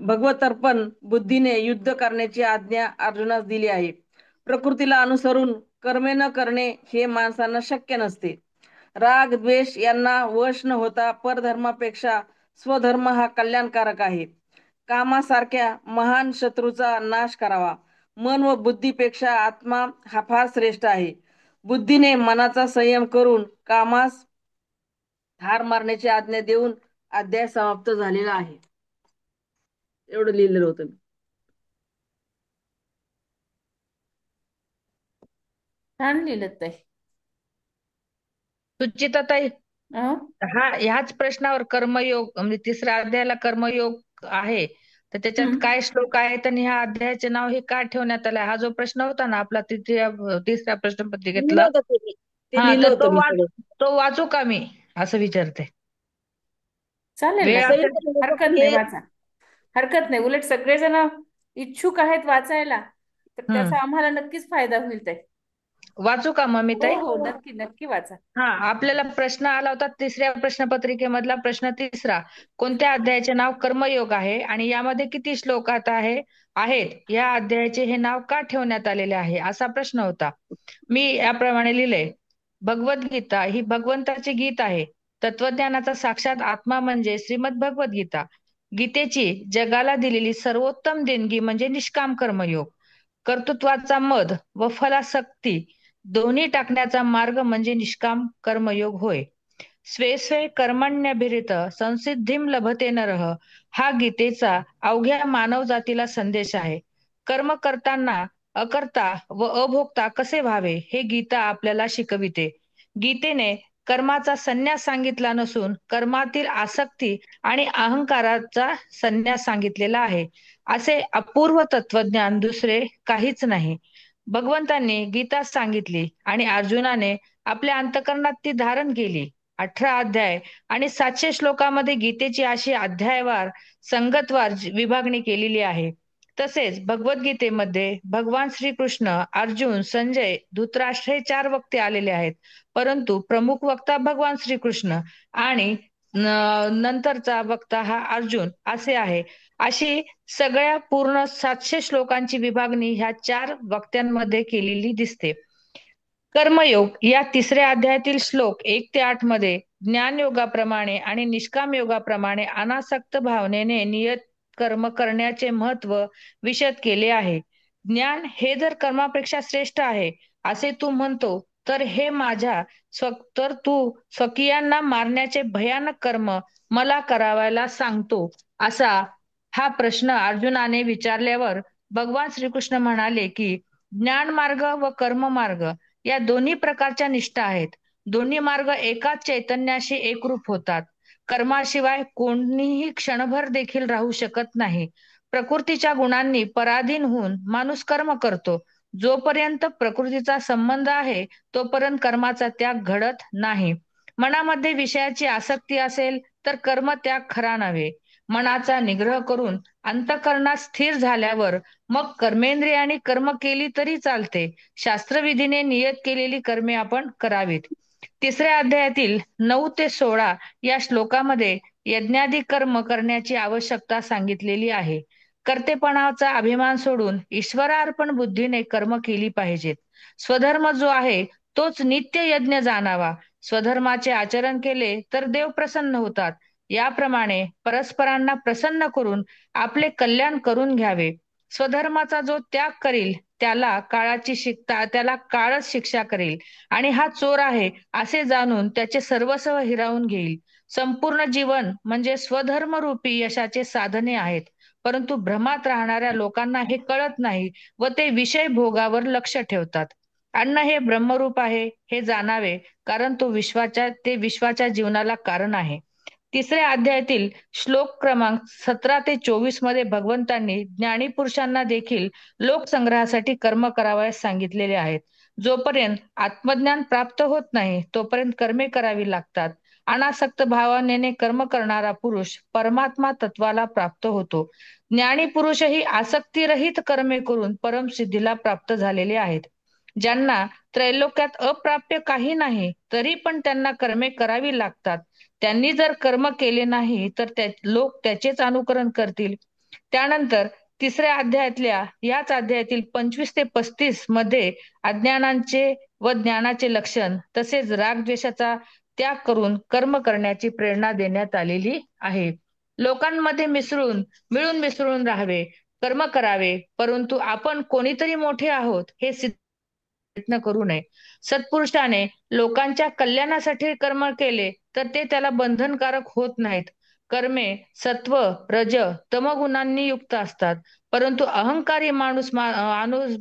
भगवतर्पण बुद्धीने युद्ध करण्याची आज्ञा अर्जुनास दिली आहे. प्रकृतीला अनुसरून कर्मे न करणे हे माणसांना शक्य नसते. राग द्वेष यांना वश न होता परधर्मापेक्षा स्वधर्म हा कल्याणकारक आहे. कामासारख्या महान शत्रूचा नाश करावा. मन व बुद्धीपेक्षा आत्मा हा फार श्रेष्ठ आहे. बुद्धीने मनाचा संयम करून कामास ठार मारण्याची आज्ञा देऊन अध्याय समाप्त झालेला आहे. एवढं लिहिलेलं होतं. छान लिहिलं ताई. सुचिताताई, ह्याच प्रश्नावर कर्मयोग म्हणजे तिसऱ्या अध्यायाला कर्मयोग आहे तर त्याच्यात काय श्लोक आहेत आणि ह्या अध्यायाचे नाव हे का ठेवण्यात आलंय, हा जो प्रश्न होता ना आपला तिसऱ्या प्रश्नपत्रिकेतला, तो वाचू का मी असं विचारते. चालेल ना, वेळ हरकत नाही, वाचा. हरकत नाही, उलट सगळेजण इच्छुक आहेत वाचायला तर त्याचा आम्हाला नक्कीच फायदा होईल ताई. वाचू का मग मी ताई? हो, नक्की नक्की वाचा. आपल्याला प्रश्न आला होता तिसऱ्या प्रश्नपत्रिकेमधला प्रश्न तिसरा, कोणत्या अध्यायाचे नाव कर्मयोग आहे आणि यामध्ये किती श्लोक आहेत, या अध्यायाचे हे नाव का ठेवण्यात आलेले आहे, असा प्रश्न होता. मी याप्रमाणे लिहिलंय, भगवद्गीता ही भगवंताचे गीत आहे. तत्वज्ञानाचा साक्षात आत्मा म्हणजे श्रीमद भगवद्गीता. गीतेची जगाला दिलेली सर्वोत्तम देणगी म्हणजे निष्काम कर्मयोग. कर्तृत्वाचा मद व फलासक्ती दोन्ही टाकण्याचा मार्ग म्हणजे निष्काम कर्मयोग होय. स्वे स्वे कर्मण्यभिरित संसिद्धीम लभते नरः हा गीतेचा अवघ्या मानव जातीला संदेश आहे. कर्म करताना अकर्ता व अभोक्ता कसे व्हावे हे गीता आपल्याला शिकविते. गीतेने कर्माचा संन्यास सांगितला नसून कर्मातील आसक्ती आणि अहंकाराचा संन्यास सांगितलेला आहे. असे अपूर्व तत्वज्ञान दुसरे काहीच नाही. भगवंतांनी गीता सांगितली आणि अर्जुनाने आपल्या अंतःकरणात ती धारण केली. 18 अध्याय आणि 700 श्लोकामध्ये गीतेची अशी अध्यायवार संगतवार विभागणी केलेली आहे. तसेच भगवद्गीतेमध्ये भगवान श्रीकृष्ण, अर्जुन, संजय, धृतराष्ट्र हे 4 वक्ते आलेले आहेत. परंतु प्रमुख वक्ता भगवान श्रीकृष्ण आणि नंतरचा वक्ता हा अर्जुन असे आहे. अशी सगळ्या पूर्ण 700 श्लोकांची विभागणी ह्या 4 वक्त्यांमध्ये केलेली दिसते. कर्मयोग या तिसऱ्या अध्यायातील श्लोक 1 ते 8 मध्ये ज्ञानयोगाप्रमाणे आणि निष्काम योगाप्रमाणे अनासक्त भावनेने नियत कर्म करण्याचे महत्व विशद केले आहे. ज्ञान हे जर कर्मापेक्षा श्रेष्ठ आहे असे तू म्हणतो तर तू स्वकीयांना मारण्याचे भयानक कर्म मला करावायला सांगतो, असा हा प्रश्न अर्जुनाने विचारल्यावर भगवान श्रीकृष्ण म्हणाले की ज्ञान मार्ग व कर्म मार्ग या दोन्ही प्रकारच्या निष्ठा आहेत. दोन्ही मार्ग एकाच चैतन्याशी एकरूप होतात. कर्माशिवाय कोणीही क्षणभर देखील राहू शकत नाही. प्रकृतीच्या गुणांनी पराधीन होऊन माणूस कर्म करतो. जोपर्यंत प्रकृतीचा संबंध आहे तोपर्यंत कर्माचा त्याग घडत नाही. मनामध्ये विषयाची आसक्ती असेल तर कर्म त्याग खरा नव्हे. मनाचा निग्रह करून अंतःकरणात स्थिर झाल्यावर मग कर्मेंद्रियांनी कर्म केली तरी चालते. शास्त्रविधीने नियत केलेली कर्मे आपण करावीत. तिसऱ्या अध्यायातील 9 ते 16 या श्लोकामध्ये यज्ञादी कर्म करण्याची आवश्यकता सांगितलेली आहे. कर्तेपणाचा अभिमान सोडून ईश्वरार्पण बुद्धीने कर्म केली पाहिजेत. स्वधर्म जो आहे तोच नित्य यज्ञ जाणावा. स्वधर्माचे आचरण केले तर देव प्रसन्न होतात. याप्रमाणे परस्परांना प्रसन्न करून आपले कल्याण करून घ्यावे. स्वधर्माचा जो त्याग करील त्याला काळच शिक्षा करेल आणि हा चोर आहे असे जाणून त्याचे सर्वस्व हिरावून घेईल. संपूर्ण जीवन म्हणजे स्वधर्मरूपी यशाचे साधने आहेत. परंतु भ्रमात राहणाऱ्या लोकांना हे कळत नाही व ते विषय भोगावर लक्ष ठेवतात. अन्न हे ब्रह्मरूप आहे हे जाणावे, कारण ते विश्वाच्या जीवनाला कारण आहे. तिसऱ्या अध्यायातील श्लोक क्रमांक 17 ते 24 मध्ये भगवंतांनी ज्ञानी पुरुषांना देखील लोकसंग्रहासाठी कर्म करावयास सांगितलेले आहेत. जोपर्यंत आत्मज्ञान प्राप्त होत नाही तोपर्यंत कर्मे करावी लागतात. अनासक्त भावनेने कर्म करणारा पुरुष परमात्मा तत्वाला प्राप्त होतो. ज्ञानी पुरुषही आसक्तीरहित कर्मे करून परमसिद्धीला प्राप्त झालेले आहेत. ज्यांना त्रैलोक्यात अप्राप्य काही नाही तरी पण त्यांना कर्मे करावी लागतात. त्यांनी जर कर्म केले नाही तर लोक त्याचेच अनुकरण करतील. त्यानंतर तिसऱ्या अध्यायातल्या याच अध्यायातील 25 ते 35 मध्ये अज्ञानाचे व ज्ञानाचे लक्षण तसेच रागद्वेषाचा त्याग करून कर्म करण्याची प्रेरणा देण्यात आलेली आहे. लोकांमध्ये मिळून मिसळून राहावे, कर्म करावे, परंतु आपण कोणीतरी मोठे आहोत हे प्रयत्न करू नये. सत्पुरुषाने लोकांच्या कल्याणासाठी कर्म केले तर ते त्याला बंधनकारक होत नाहीत. कर्मे सत्व, रज, तमगुणांनी युक्त असतात. परंतु अहंकारी माणूस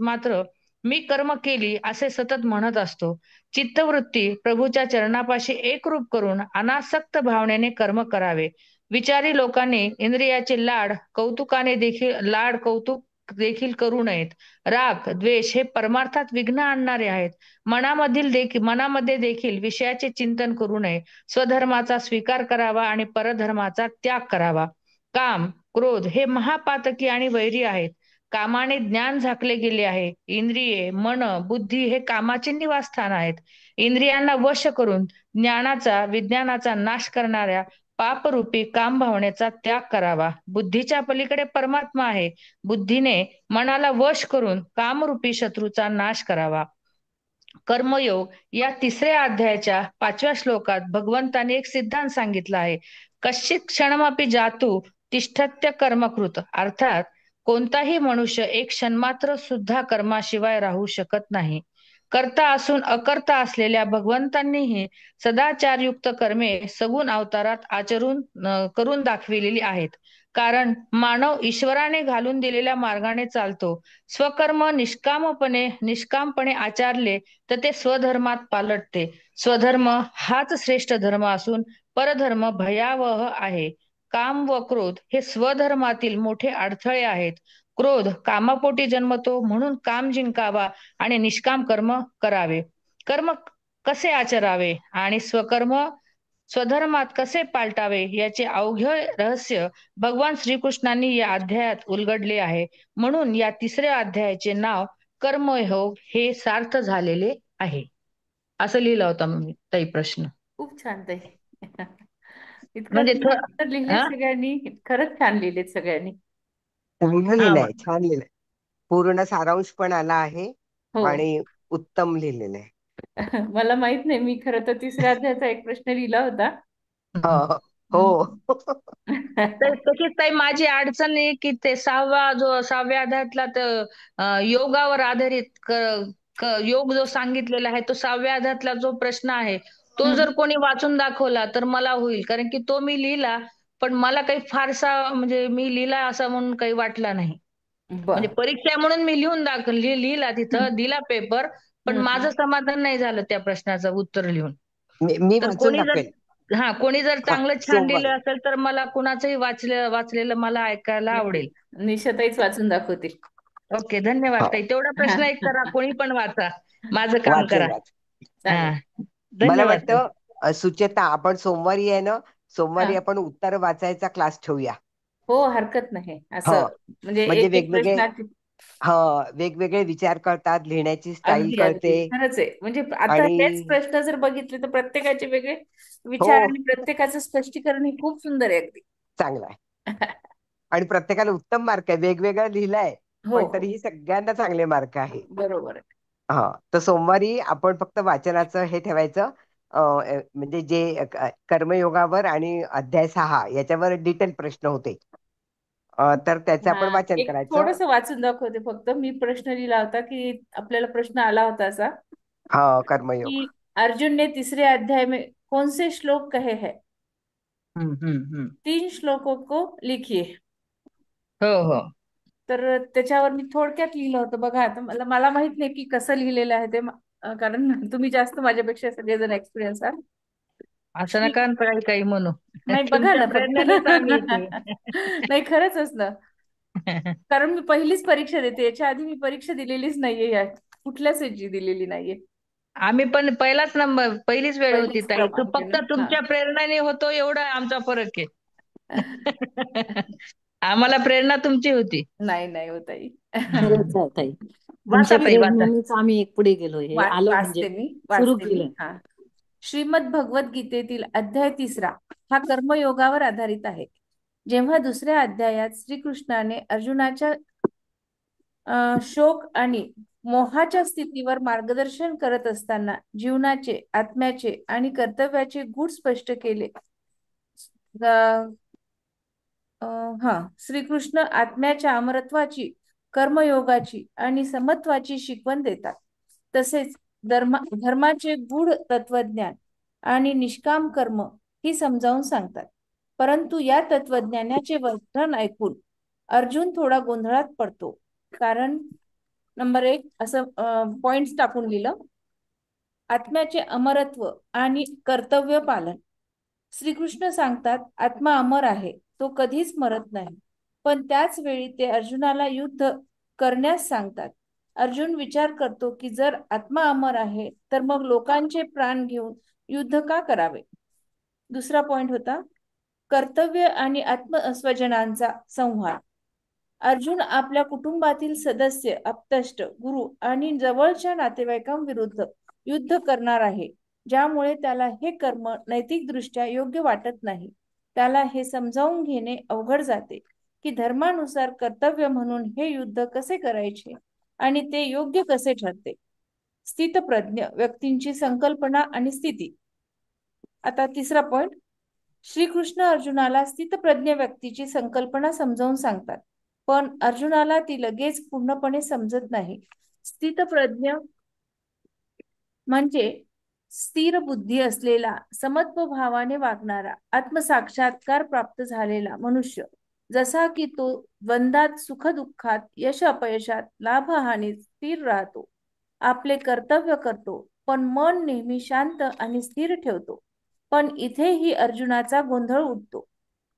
मात्र मी कर्म केली असे सतत म्हणत असतो. चित्तवृत्ती प्रभूच्या चरणापाशी एकरूप करून अनासक्त भावनेने कर्म करावे. विचारी लोकांनी इंद्रियाचे कौतुक देखील करू नयेत. राग, द्वेष हे परमार्थात विघ्न आणणारे आहेत. मनामध्ये देखील विषयाचे चिंतन करू नये. स्वधर्माचा स्वीकार करावा आणि परधर्माचा त्याग करावा. काम, क्रोध हे महापातकी आणि वैरी आहेत. कामाने ज्ञान झाकले गेले आहे. इंद्रिये, मन, बुद्धी हे कामाचे निवासस्थान आहेत. इंद्रियांना वश करून विज्ञानाचा नाश करणाऱ्या पापरूपी काम भावनेचा त्याग करावा. बुद्धीच्या पलीकडे परमात्मा आहे. बुद्धीने मनाला वश करून कामरूपी शत्रूचा नाश करावा. कर्मयोग या तिसऱ्या अध्यायाच्या 5व्या श्लोकात भगवंताने एक सिद्धांत सांगितला आहे. कश्चित क्षणमपि जातु तिष्ठत्य कर्मकृत. अर्थात कोणताही मनुष्य एक क्षणमात्र सुद्धा कर्माशिवाय राहू शकत नाही. कर्ता असून अकर्ता असलेल्या भगवंतांनीही सदाचारयुक्त कर्मे सगुण अवतारात करून दाखविलेली आहेत. कारण मानव ईश्वराने घालून दिलेल्या मार्गाने चालतो. स्वकर्म निष्कामपणे आचरले तर ते स्वधर्मात पालटते. स्वधर्म हाच श्रेष्ठ धर्म असून परधर्म भयावह आहे. काम व क्रोध हे स्वधर्मातील मोठे अडथळे आहेत. क्रोध कामापोटी जन्मतो, म्हणून काम जिंकावा आणि निष्काम कर्म करावे. कर्म कसे आचरावे आणि स्वधर्मात कसे पालटावे याचे अवघे रहस्य भगवान श्रीकृष्णांनी या अध्यायात उलगडले आहे. म्हणून या तिसऱ्या अध्यायाचे नाव कर्मयोग हे सार्थ झालेले आहे. असं लिहिलं होतं मी ताई प्रश्न. खूप छान ताई. इतकं म्हणजे उत्तर लिहिलेत सगळ्यांनी, खरंच छान लिहिलेत सगळ्यांनी. चांगलं लिहिलंय, छान लिहिलंय. पूर्ण सारांश पण आला आहे हो. आणि उत्तम लिहिलेलं आहे. मला माहित नाही, मी खरं तर तिसऱ्या अध्यायाचा एक प्रश्न लिहिला होता. हो. तशीच ताई माझी अडचण आहे की ते सहाव्या अध्यायातला योगावर आधारित योग जो सांगितलेला आहे तो 6व्या अध्यायातला जो प्रश्न आहे तो जर कोणी वाचून दाखवला तर मला होईल. कारण की तो मी लिहिला पण मला काही फारसा म्हणजे मी लिहिला असा म्हणून काही वाटला नाही. म्हणजे परीक्षा म्हणून मी लिहिला तिथं दिला पेपर, पण माझं समाधान नाही झालं त्या प्रश्नाचं उत्तर लिहून. मी तर वाचून दाखवेल. कोणी जर हा, चांगलं छान लिहिलं सोमवारी. असेल तर मला कुणाचंही वाचलेलं मला ऐकायला आवडेल. निशाताईच वाचून दाखवतील. ओके, धन्यवाद हो, ताई. तेवढा प्रश्न एक करा, कोणी पण वाचा, माझं काम वाचेल करा. चालेल. हा, मला धन्यवाद ताई. वाटतं सुचेता, आपण सोमवारी आहे ना, सोमवारी हा. आपण उत्तर वाचायचा क्लास ठेवूया. हो, हरकत नाही हो, असं, म्हणजे म्हणजे एक एक वेगवेगळे, प्रश्नाची. हा, वेगवेगळे विचार करतात, लिहिण्याची स्टाईल अगदी कळते. अगदी खरंच आहे. म्हणजे आता आणि हेच प्रश्न जर बघितले तर प्रत्येकाचे वेगळे हो, विचार आणि प्रत्येकाचं स्पष्टीकरण हे खूप सुंदर आहे अगदी. चांगला आहे. आणि प्रत्येकाला उत्तम मार्क आहे, वेगवेगळं लिहिलंय हो पण हो, तरीही सगळ्यांना चांगले मार्क आहे. बरोबर आहे. हा, तर सोमवारी आपण फक्त वाचनाचं हे ठेवायचं. म्हणजे जे कर्मयोगावर आणि अध्याय 6 याच्यावर डिटेल प्रश्न होते, तर त्याचं आपण हा, वाचन एक करायचं. थोडस वाचून दाखवते फक्त. मी प्रश्न लिहिला होता की आपल्याला प्रश्न आला होता असा हा, कर्मयोग. कि अर्जुन ने तीसरे अध्याय में कौन से श्लोक कहे हैं, हम्म. 3 श्लोकों को लिखिए. हो हो, तर त्याच्यावर मी थोडक्यात लिहिलं होतं. बघा आता मला माहित नाही की कसं लिहिलेलं आहे ते, कारण तुम्ही जास्त माझ्यापेक्षा सगळेजण एक्सपिरियन्स आहात. असं नका काही काही म्हणू. नाही, बघा तुमच्या ना फक्त. प्रेरणेनेच आम्ही इथे. नाही, खरंच ना, कारण मी पहिलीच परीक्षा देते. याच्या आधी मी परीक्षा दिलेलीच नाहीये, या कुठल्याच याची दिलेली नाहीये. आम्ही पण पहिलाच नंबर, पहिलीच वेळ होती पहिलीच ताई. तू क्रमांक आहे फक्त ना. हा. तुमच्या प्रेरणेने होतो एवढा आमचा फरक आहे. आम्हाला प्रेरणा तुमची होती. नाही नाही होत आई. खरंच आहे ताई. वाचा तुमच्या ताई, वाचा. प्रेरणेनेच आम्ही एक पुढे गेलो, हे आलो म्हणजे वाचते मी सुरू वाचते मी केलं. हा. श्रीमद भगवद्गीतेतील अध्याय 3 हा कर्मयोगावर आधारित आहे. जेव्हा दुसऱ्या अध्यायात श्रीकृष्णाने अर्जुनाच्या शोक आणि मोहाच्या स्थितीवर मार्गदर्शन करत असताना जीवनाचे, आत्म्याचे आणि कर्तव्याचे गूढ स्पष्ट केले. हा, श्रीकृष्ण आत्म्याच्या अमरत्वाची, कर्मयोगाची आणि समत्वाची शिकवण देतात. तसेच धर्माचे गूढ तत्वज्ञान आणि निष्काम कर्म ही समजावून सांगतात. परंतु या तत्वज्ञानाचे वर्णन ऐकून अर्जुन थोडा गोंधळात पडतो. कारण नंबर 1 असं पॉइंट्स टाकून लिहिलं: आत्म्याचे अमरत्व आणि कर्तव्य पालन. श्रीकृष्ण सांगतात आत्मा अमर आहे, तो कधीच मरत नाही. पण त्याच वेळी ते अर्जुनाला युद्ध करण्यास सांगतात. अर्जुन विचार करतो की जर आत्मा अमर आहे तर मग लोकांचे प्राण घेऊन युद्ध का करावे. दुसरा पॉइंट होता कर्तव्य आणि आत्मस्वजनांचा संहार. अर्जुन आपल्या कुटुंबातील सदस्य, आप्तेष्ट, गुरु आणि जवळच्या नातेवाईकांविरुद्ध युद्ध करणार आहे, ज्यामुळे त्याला हे कर्म नैतिकदृष्ट्या योग्य वाटत नाही. त्याला हे समजावून घेणे अवघड जाते की धर्मानुसार कर्तव्य म्हणून हे युद्ध कसे करायचे आणि ते योग्य कसे ठरते. स्थितप्रज्ञ व्यक्तींची संकल्पना आणि स्थिती. आता तिसरा पॉइंट, श्रीकृष्ण अर्जुनाला स्थितप्रज्ञ व्यक्तीची संकल्पना समजावून सांगतात, पण अर्जुनाला ती लगेच पूर्णपणे समजत नाही. स्थितप्रज्ञ म्हणजे स्थिर बुद्धी असलेला, समत्व भावाने वागणारा, आत्मसाक्षात्कार प्राप्त झालेला मनुष्य. जसा की तो द्वंद्वात, सुखदुःखात, यश अपयशात, लाभहानीत स्थिर राहतो, आपले कर्तव्य करतो, पण मन नेहमी शांत आणि स्थिर ठेवतो. पण इथेही अर्जुनाचा गोंधळ उडतो.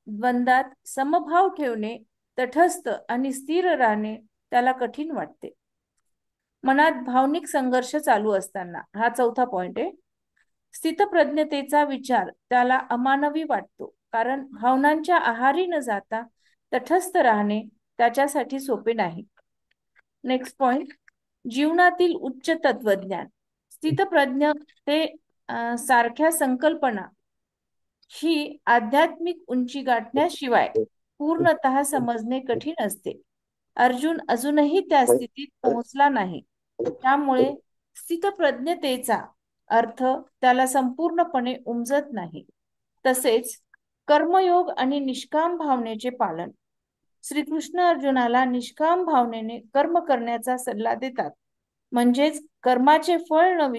द्वंद्वात समभाव ठेवणे, तटस्थ आणि स्थिर राहणे त्याला कठीण वाटते. मनात भावनिक संघर्ष चालू असताना, हा चौथा पॉइंट आहे, स्थितप्रज्ञतेचा विचार त्याला अमानवी वाटतो, कारण भावनांच्या आहारी न जाता तटस्थ राहणे त्याच्यासाठी सोपे नाही. नेक्स्ट पॉइंट, जीवनातील उच्च तत्वज्ञान. स्थितप्रज्ञ ते सारख्या संकल्पना ही आध्यात्मिक उंची गाठण्याशिवाय पूर्णतः समजणे कठीण असते. अर्जुन अजूनही त्या स्थितीत पोहोचला नाही, त्यामुळे स्थितप्रज्ञतेचा अर्थ त्याला संपूर्णपणे उमजत नाही. तसेच कर्मयोग आणि निष्काम भावनेचे पालन. श्रीकृष्ण अर्जुनाला निष्काम भावनेने कर्म करण्याचा सल्ला देतात, म्हणजेच कर्माचे फळ न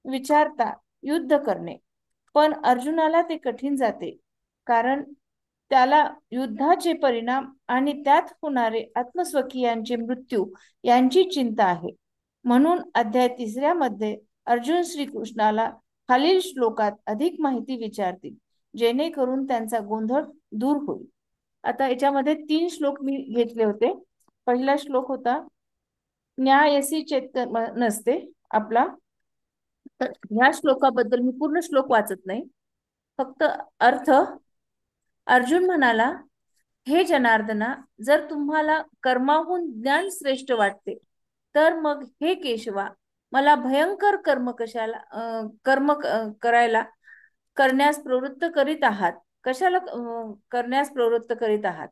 विचारता युद्ध करणे. पण अर्जुनाला ते कठीण जाते, कारण त्याला युद्धाचे परिणाम आणि त्यात होणारे आत्मस्वकीयांचे मृत्यू यांची चिंता आहे. म्हणून अध्याय 3 मध्ये अर्जुन श्रीकृष्णाला खालील श्लोकात अधिक माहिती विचारतील, जेणेकरून त्यांचा गोंधळ दूर होईल. आता याच्यामध्ये 3 श्लोक मी घेतले होते. पहिला श्लोक होता न्यायसी चेत नसते आपला. तर ह्या श्लोकाबद्दल मी पूर्ण श्लोक वाचत नाही, फक्त अर्थ. अर्जुन म्हणाला, हे जनार्दना, जर तुम्हाला कर्माहून ज्ञान श्रेष्ठ वाटते, तर मग हे केशवा, मला भयंकर कर्म करण्यास प्रवृत्त करीत आहात. कशाला करण्यास प्रवृत्त करीत आहात?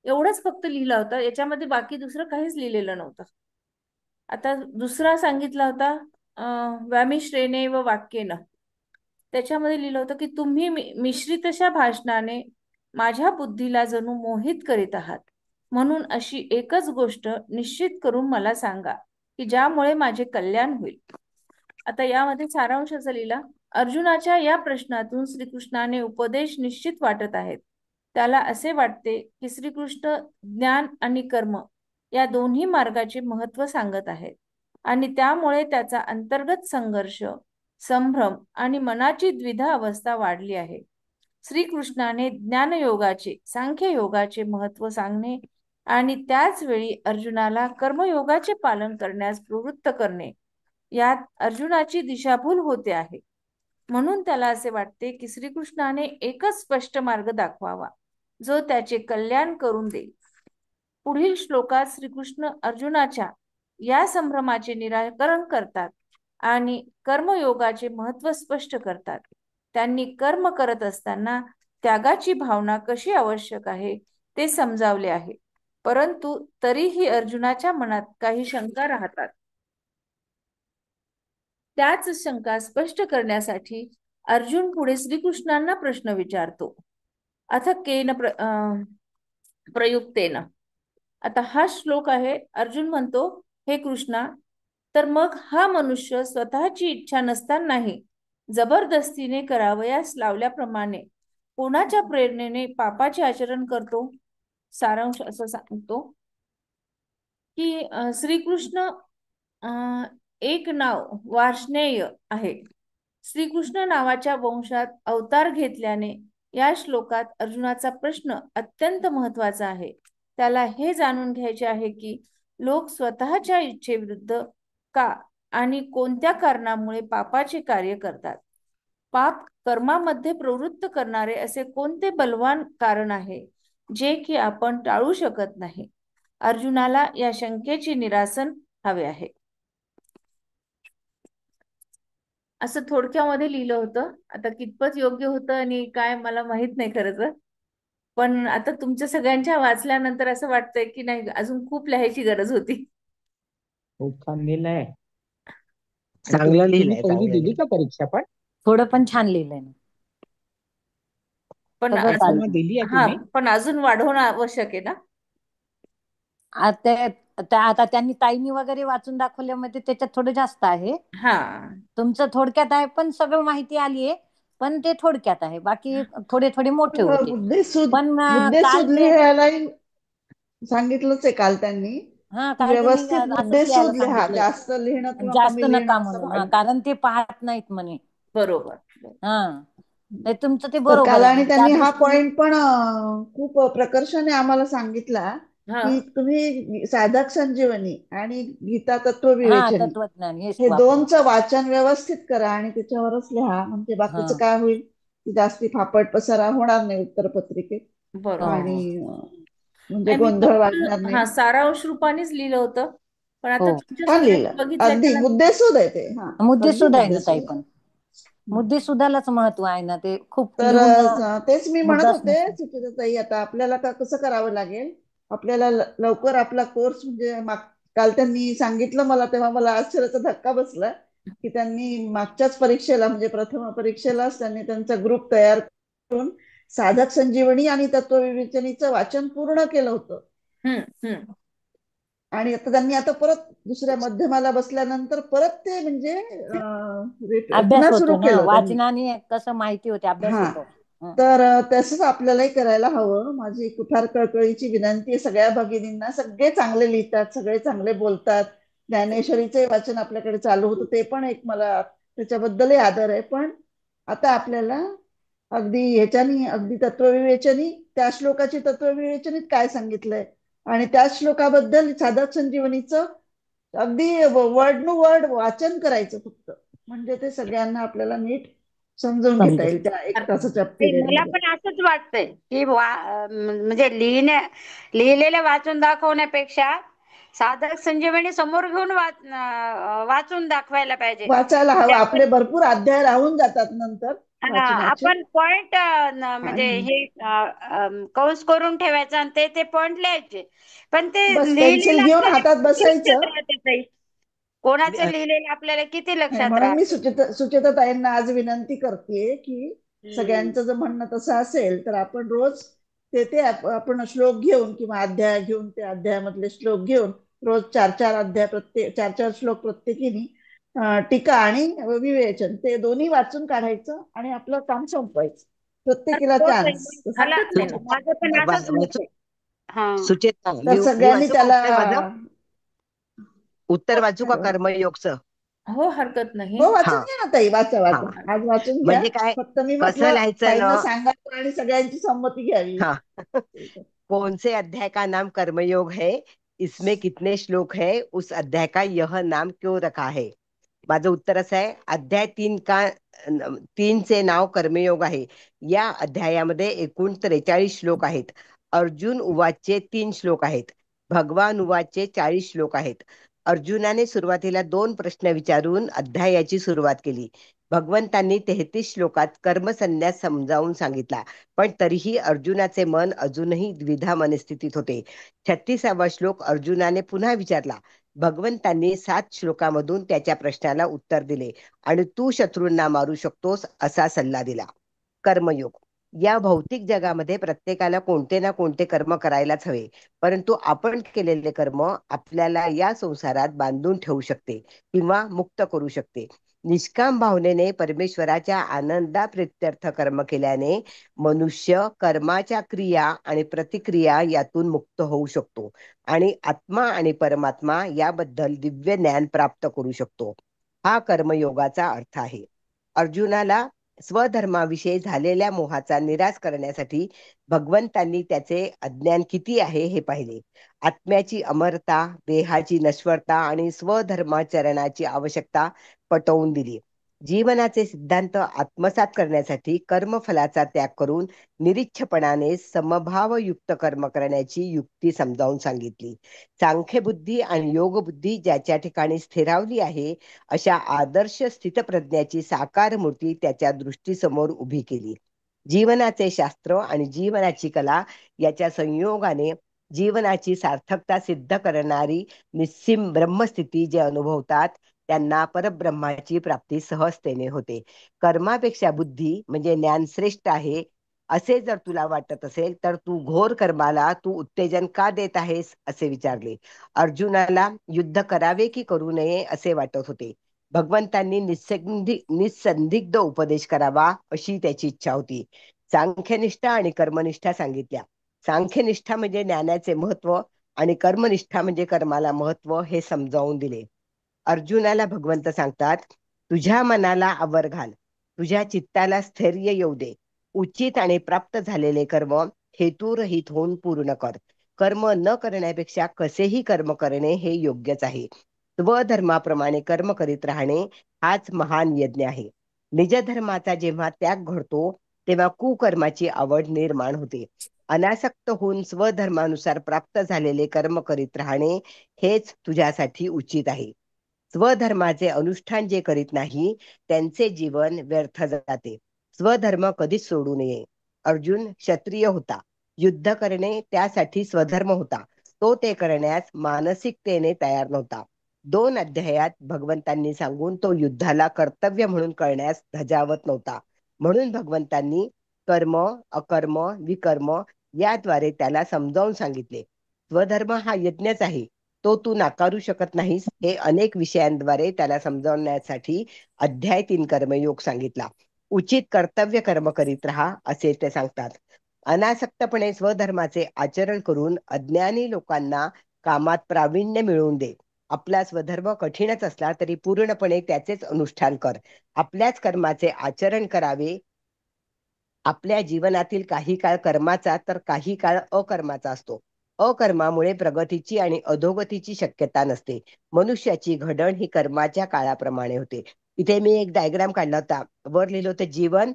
एवढंच फक्त लिहिलं होतं, याच्यामध्ये बाकी दुसरं काहीच लिहिलेलं नव्हतं. आता दुसरा सांगितला होता व्यामिश्रेणे व वाक्येन. त्याच्यामध्ये लिहिलं होतं की तुम्ही मिश्रित अशा भाषणाने माझ्या बुद्धीला जणू मोहित करीत आहात. म्हणून अशी एकच गोष्ट निश्चित करून मला सांगा की ज्यामुळे माझे कल्याण होईल. आता यामध्ये सारांश असा लिहिला, अर्जुनाच्या या प्रश्नातून श्रीकृष्णाने उपदेश निश्चित वाटत आहेत. त्याला असे वाटते की श्रीकृष्ण ज्ञान आणि कर्म या दोन्ही मार्गाचे महत्व सांगत आहेत आणि त्यामुळे त्याचा अंतर्गत संघर्ष, संभ्रम आणि मनाची द्विधा अवस्था वाढली आहे. श्रीकृष्णाने ज्ञानयोगाचे, सांख्ययोगाचे महत्व सांगणे आणि त्याच वेळी अर्जुनाला कर्मयोगाचे पालन करण्यास प्रवृत्त करणे यात अर्जुनाची दिशाभूल होते आहे. म्हणून त्याला असे वाटते की श्रीकृष्णाने एकच स्पष्ट मार्ग दाखवावा जो त्याचे कल्याण करून देईल. पुढील श्लोकात श्रीकृष्ण अर्जुनाच्या या संभ्रमाचे निराकरण करतात आणि कर्मयोगाचे महत्व स्पष्ट करतात. त्यांनी कर्म करत असताना त्यागाची भावना कशी आवश्यक आहे ते समजावले आहे, परंतु तरीही अर्जुनाच्या मनात काही शंका राहतात. त्याच शंका स्पष्ट करण्यासाठी अर्जुन पुढे श्रीकृष्णांना प्रश्न विचारतो. अथ केन प्रयुक्तेन. आता हा श्लोक आहे. अर्जुन म्हणतो, हे कृष्णा, तर मग हा मनुष्य स्वतःची इच्छा नसतानाही जबरदस्तीने करावयास लावल्याप्रमाणे कोणाच्या प्रेरणेने पापाचे आचरण करतो? सारांश असं सांगतो की श्रीकृष्ण एक नाव वार्ष्णेय आहे. श्रीकृष्ण नावाच्या वंशात अवतार घेतल्याने या श्लोकात अर्जुनाचा प्रश्न अत्यंत महत्वाचा आहे. त्याला हे जाणून घ्यायचे आहे की लोक स्वतःच्या इच्छेविरुद्ध का आणि कोणत्या कारणामुळे पापाचे कार्य करतात. पाप कर्मामध्ये प्रवृत्त करणारे असे कोणते बलवान कारण आहे जे की आपण टाळू शकत नाही. अर्जुनाला या शंकेचे निरासन हवे आहे. असं थोडक्यामध्ये लिहिलं होतं. आता कितपत योग्य होतं आणि काय मला माहित नाही खरंच, पण आता तुमच्या सगळ्यांच्या वाचल्यानंतर असं वाटतंय की नाही, अजून खूप लिहायची गरज होती. खूप छान लिहिलंय. चांगलं लिहिलंय, पहिली चांगलं दिली का परीक्षा? पण थोडं पण छान लिहिलंय ना. पण सगळं चालेल. दिली आहे हा, तुम्ही? पण अजून वाढवणं आवश्यक आहे ना. आता त्यांनी ताईनी वगैरे वाचून दाखवल्यामध्ये त्याच्यात थोडं जास्त आहे. हा, तुमचं थोडक्यात आहे, पण सगळं माहिती आली आहे, पण ते थोडक्यात आहे. बाकी थोडे थोडे मोठे होते. पण काल ते लिहायलाही सांगितलंच आहे काल त्यांनी. हा, काल त्यांनी व्यवस्थित असंच मुद्देसूद लिहायला लिहा, सांगितलंय. जास्त लिहिणं किंवा जास्त कमी नका लिहिणं असं म्हणून. भाग. कारण ते पाहत नाहीत म्हणे. बरोबर. हा, नाही तुमचं ते तर बरोबर काल आहे. आणि त्या त्यांनी हा दृष्टीने पॉइंट पण खूप प्रकर्षाने आम्हाला सांगितला हा, की तुम्ही साधक संजीवनी आणि गीता तत्व हा, विवेचनी तत्वज्ञान हेच हे वापरा. दोनचं वाचन व्यवस्थित करा आणि त्याच्यावरच लिहा. म्हणजे बाकीचं हा, काय होईल की जास्ती फापट पसारा होणार नाही उत्तरपत्रिकेत बरोबर. आणि म्हणजे आणि मी गोंधळ वाढणार बिलकुल नाही. सारांश रूपानेच लिहिलं होतं, पण आता हो. तुमच्या छान लिहिलं, सगळ्यांनी अगदी बघितल्याच्या मुद्देसूद आहे ते. हा, मुद्दे अगदी सुद्धा आहे ना ताई, मुद्देसूद पण आहे. मुद्दे सुद्धालाच महत्व आहे ना. ते खूप तर लिहून तेच मी म्हणत मुद्दाच होते नसतो. सुचेताताई, आता आपल्याला कसं करावं लागेल. आपल्याला लवकर आपला कोर्स म्हणजे काल त्यांनी सांगितलं मला, तेव्हा मला आश्चर्याचा धक्का बसला की त्यांनी मागच्याच परीक्षेला म्हणजे प्रथम परीक्षेलाच त्यांनी त्यांचा ग्रुप तयार करून साधक संजीवनी आणि तत्वविवेचनीचं वाचन पूर्ण केलं होतं. आणि आता त्यांनी परत दुसऱ्या मध्यमाला बसल्यानंतर परत ते म्हणजे अभ्यास पुन्हा होतो सुरू ना, केलं त्यांनी. वाचनाने कसं माहिती होते, अभ्यास हा, होतो. तर तसंच आपल्यालाही करायला हवं. माझी कुठार कळकळीची विनंती आहे सगळ्या भगिनींना. सगळे चांगले लिहितात, सगळे चांगले बोलतात. ज्ञानेश्वरीचे वाचन आपल्याकडे चालू होतं, ते पण एक मला त्याच्याबद्दलही आदर आहे. पण आता आपल्याला अगदी ह्याच्यानी अगदी तत्वविवेचनी त्या श्लोकाची तत्वविवेचनीत काय सांगितलंय आणि त्या श्लोकाबद्दल साधक संजीवनीचं अगदी वर्ड नु वर्ड वाचन करायचं फक्त, म्हणजे ते सगळ्यांना आपल्याला नीट समजून घेता येईल त्या एक तासाच्या पिरियड मला मध्ये. पण असंच वाटतंय की म्हणजे लिहिलेलं वाचून दाखवण्यापेक्षा साधक संजीवनी समोर घेऊन वाचून दाखवायला पाहिजे. वाचायला हवं. म्हणजे आपले भरपूर अध्याय राहून जातात नंतर वाचनाचे. आपण पॉइंट म्हणजे आणि हे कंस करून ठेवायचं आणि ते पॉइंट लिहायचे. पण ते बस पेन्सिल लिहिलेलं घेऊन आपल्याला हातात किती बसायचं. लक्षात राहते ताई? कोणाचं लिहिलेलं आपल्याला किती नाही, लक्षात म्हणून मी राहते? सुचेता ताईंना आज विनंती करते की सगळ्यांचं जर म्हणणं तसं असेल तर आपण रोज ते आपण श्लोक घेऊन किंवा अध्याय घेऊन त्या अध्यायामधले श्लोक घेऊन रोज 4-4 अध्याय प्रत्येक 4-4 श्लोक प्रत्येकीने टीका आणि विवेचन ते दोन्ही वाचून काढायचं आणि आपलं काम संपवायचं. प्रत्येकीला हो ताई, चान्स. हरकत नाही ना. माझं पण असंच मत आहे. हा. सुचेता, तर मी सगळ्यांनी वाचू का त्याला उत्तर माझं? उत्तर वाचू का कर्मयोगचं? हो, हरकत नाही. हो, वाचून हा घ्या ना ताई. वाचा हा वाचा आज वाचून घ्या. म्हणजे काय, फक्त मी कसं म्हटलं लिहायचं ना? ताईंना सांगायचं आणि सगळ्यांची संमती घ्यावी. हाँ कौन से अध्याय का नाम कर्मयोग है, इसमें कितने श्लोक है, उस अध्याय का यह नाम क्यों रखा है? माझं उत्तर असं आहे, अध्याय 3चे नाव कर्मयोग आहे. या अध्यायामध्ये एकूण 43 श्लोक आहेत. अर्जुन उवाचचे 3 श्लोक आहेत. भगवान उवाचचे 40 श्लोक आहेत. अर्जुनाने सुरुवातीला 2 प्रश्न विचारून अध्यायाची सुरुवात केली. भगवंतांनी 33 श्लोकात कर्मसन्यास समजावून सांगितला, पण तरीही अर्जुनाचे मन अजूनही द्विधा मनस्थितीत होते. 36वा श्लोक अर्जुनाने पुन्हा विचारला. भगवंतांनी 7 श्लोकामधून त्याच्या प्रश्नाला उत्तर दिले आणि तू शत्रूंना मारू शकतोस असा सल्ला दिला. कर्मयोग. या भौतिक जगामध्ये प्रत्येकाला कोणते ना कोणते कर्म करायलाच हवे, परंतु आपण केलेले कर्म आपल्याला या संसारात बांधून ठेवू शकते किंवा मुक्त करू शकते. निष्काम भावनेने परमेश्वराच्या आनंदाप्रित्यर्थ कर्म केल्याने मनुष्य कर्माच्या क्रिया आणि प्रतिक्रिया यातून मुक्त होऊ शकतो आणि आत्मा आणि परमात्मा याबद्दल दिव्य ज्ञान प्राप्त करू शकतो. हा कर्मयोगाचा अर्थ आहे. अर्जुनाला स्वधर्माविषयी झालेल्या मोहाचा निराश करण्यासाठी भगवंतांनी त्याचे अज्ञान किती आहे हे पाहिले. आत्म्याची अमरता, देहाची नश्वरता आणि स्वधर्माचरणाची आवश्यकता पटवून दिली. जीवनाचे सिद्धांत आत्मसात करण्यासाठी कर्मफलाचा त्याग करून निरीच्छपणाने समभावयुक्त कर्म करण्याची युक्ती समजावून सांगितली. सांख्यबुद्धी आणि योगबुद्धी ज्याच्या ठिकाणी स्थिरावली आहे अशा आदर्श स्थितप्रज्ञाची साकार मूर्ती त्याच्या दृष्टीसमोर उभी केली. जीवनाचे शास्त्र आणि जीवनाची कला याच्या संयोगाने जीवनाची सार्थकता सिद्ध करणारी निस्सीम ब्रह्मस्थिती जे अनुभवतात त्यांना परब्रह्माची प्राप्ती सहजतेने होते. कर्मापेक्षा बुद्धी म्हणजे ज्ञान श्रेष्ठ आहे असे जर तुला वाटत असेल तर तू घोर कर्माला तू उत्तेजन का देत आहेस असे विचारले. अर्जुनाला युद्ध करावे की करू नये असे वाटत होते. भगवंतांनी निसंदिग्ध उपदेश करावा अशी त्याची इच्छा होती. सांख्यनिष्ठा आणि कर्मनिष्ठा सांगितल्या. सांख्यनिष्ठा म्हणजे ज्ञानाचे महत्व आणि कर्मनिष्ठा म्हणजे कर्माला महत्व हे समजावून दिले. अर्जुनाला भगवंत सांगतात, तुझ्या मनाला आवर घाल, तुझ्या चित्ताला स्थैर्य येऊ दे. उचित आणि प्राप्त झालेले कर्म हेतुरहित होऊन पूर्ण कर. कर्म न करण्यापेक्षा कसेही कर्म करणे हे योग्यच आहे. स्वधर्माप्रमाणे कर्म करीत राहणे हाच महान यज्ञ आहे. निजधर्माचा जेव्हा त्याग घडतो तेव्हा कुकर्माची आवड निर्माण होते. अनासक्त होऊन स्वधर्मानुसार प्राप्त झालेले कर्म करीत राहणे हेच तुझ्यासाठी उचित आहे. स्वधर्माचे अनुष्ठान जे करीत नाही त्यांचे जीवन व्यर्थ जाते. स्वधर्म कधीच सोडू नये. अर्जुन क्षत्रिय होता. युद्ध करणे त्यासाठी स्वधर्म होता. तो ते करण्यास मानसिकतेने तयार नव्हता. 2 अध्यायात भगवंतांनी सांगून तो युद्धाला कर्तव्य म्हणून करण्यास धजावत नव्हता. म्हणून भगवंतांनी कर्म, अकर्म, विकर्म याद्वारे त्याला समजावून सांगितले. स्वधर्म हा यज्ञच आहे, तो तू नाकारू शकत नाहीस हे अनेक विषयांद्वारे त्याला समजावण्यासाठी अध्याय 3 कर्मयोग सांगितला. उचित कर्तव्य कर्म करीत राहा असे ते सांगतात. अनासक्तपणे स्वधर्माचे आचरण करून अज्ञानी लोकांना कामात प्रावीण्य मिळवून दे. आपला स्वधर्म कठीणच असला तरी पूर्णपणे त्याचेच अनुष्ठान कर. आपल्याच कर्माचे आचरण करावे. आपल्या जीवनातील काही काळ कर्माचा तर काही काळ अकर्माचा असतो. अकर्मामुळे प्रगतीची आणि अधोगतीची शक्यता नसते. मनुष्याची घडण ही कर्माच्या काळाप्रमाणे होते. इथे मी एक डायग्राम काढला होता. वर लिहिलं होतं जीवन,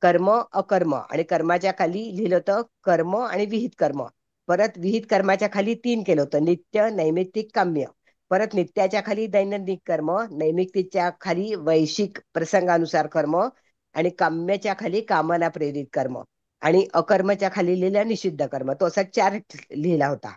कर्म, अकर्म आणि कर्माच्या खाली लिहिलं होतं कर्म आणि विहित कर्म. परत विहित कर्माच्या खाली 3 केलं होतं, नित्य, नैमित्तिक, काम्य. परत नित्याच्या खाली दैनंदिन कर्म, नैमित्तिकच्या खाली वैश्विक प्रसंगानुसार कर्म आणि काम्याच्या खाली कामना प्रेरित कर्म आणि अकर्मच्या खाली लिहिलं निषिद्ध कर्म. तो असा चार्ट लिहिला होता.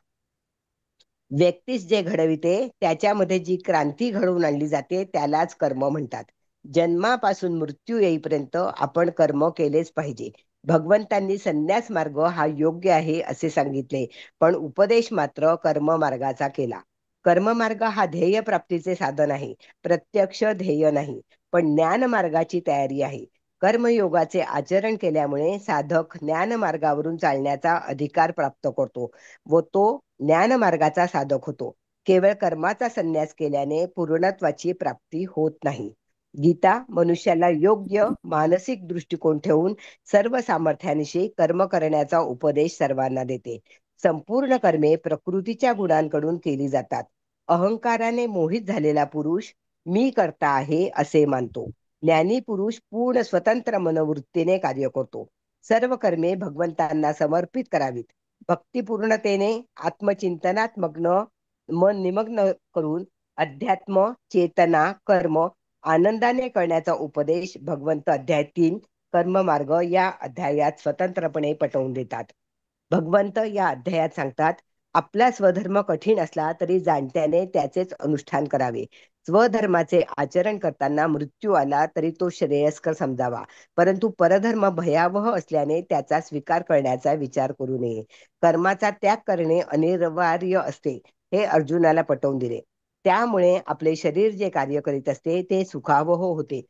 व्यक्तीस जे घडविते त्याच्यामध्ये जी क्रांती घडवून आणली जाते त्यालाच कर्म म्हणतात. जन्मापासून मृत्यू येईपर्यंत आपण कर्म केलेच पाहिजे. भगवंतांनी संन्यास मार्ग हा योग्य आहे असे सांगितले, पण उपदेश मात्र कर्म मार्गाचा केला. कर्म मार्ग हा ध्येय प्राप्तीचे साधन आहे, प्रत्यक्ष ध्येय नाही, पण ज्ञान मार्गाची तयारी आहे. कर्मयोगाचे आचरण केल्यामुळे साधक ज्ञान मार्गावरून चालण्याचा अधिकार प्राप्त करतो व तो ज्ञान मार्गाचा साधक होतो. केवळ कर्माचा संन्यास केल्याने पूर्णत्वाची प्राप्ती होत नाही. गीता मनुष्याला योग्य मानसिक दृष्टिकोन ठेवून सर्व सामर्थ्यानिशी कर्म करण्याचा उपदेश सर्वांना देते. संपूर्ण कर्मे प्रकृतीच्या गुणांकडून केली जातात. अहंकाराने मोहित झालेला पुरुष मी करता आहे असे मानतो. ज्ञानी पुरुष पूर्ण स्वतंत्र मनोवृत्तीने कार्य करतो. सर्व कर्मे भगवंतांना समर्पित करावीत. भक्तिपूर्णतेने आत्मचिंतनात मन निमग्न करून अध्यात्म, चेतना, कर्म आनंदाने करण्याचा उपदेश भगवंत अध्याय 3 कर्म मार्ग या अध्यायात स्वतंत्रपणे पटवून देतात. भगवंत या अध्यायात सांगतात, आपला स्वधर्म कठीण असला तरी जाणत्याने त्याचेच अनुष्ठान करावे. स्वधर्माचे आचरण करताना मृत्यू आला तरी तो श्रेयस्कर समजावा, परंतु परधर्म भयावह असल्याने त्याचा स्वीकार करण्याचा विचार करू नये. कर्माचा त्याग करणे अनिवार्य असते हे अर्जुनाला पटवून दिले. त्यामुळे आपले शरीर जे कार्य करीत असते ते सुखावह होते.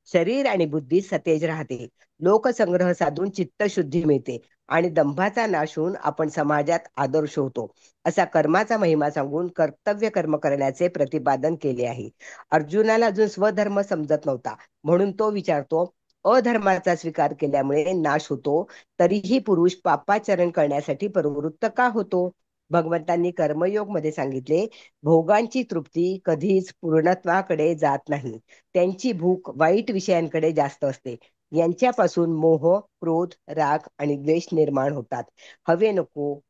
शरीर आणि बुद्धी सतेज राहते. लोकसंग्रह साधून चित्तशुद्धी मिळते आणि दंभाचा नाश होऊन आपण समाजात आदर्श होतो. असा कर्माचा महिमा सांगून कर्तव्य कर्म करण्याचे प्रतिपादन केले आहे. अर्जुनाला अजून स्वधर्म समजत नव्हता, म्हणून तो विचारतो, अधर्माचा स्वीकार केल्यामुळे नाश होतो, तरीही पुरुष पापाचरण करण्यासाठी प्रवृत्त का होतो? भगवंतांनी कर्मयोग मध्ये सांगितले, भोगांची तृप्ती कधीच पूर्णत्वाकडे जात नाही. त्यांची भूक वाईट विषयांकडे जास्त असते. यांच्यापासून मोह, क्रोध, राग आणि द्वेष निर्माण होतात. हवे नको,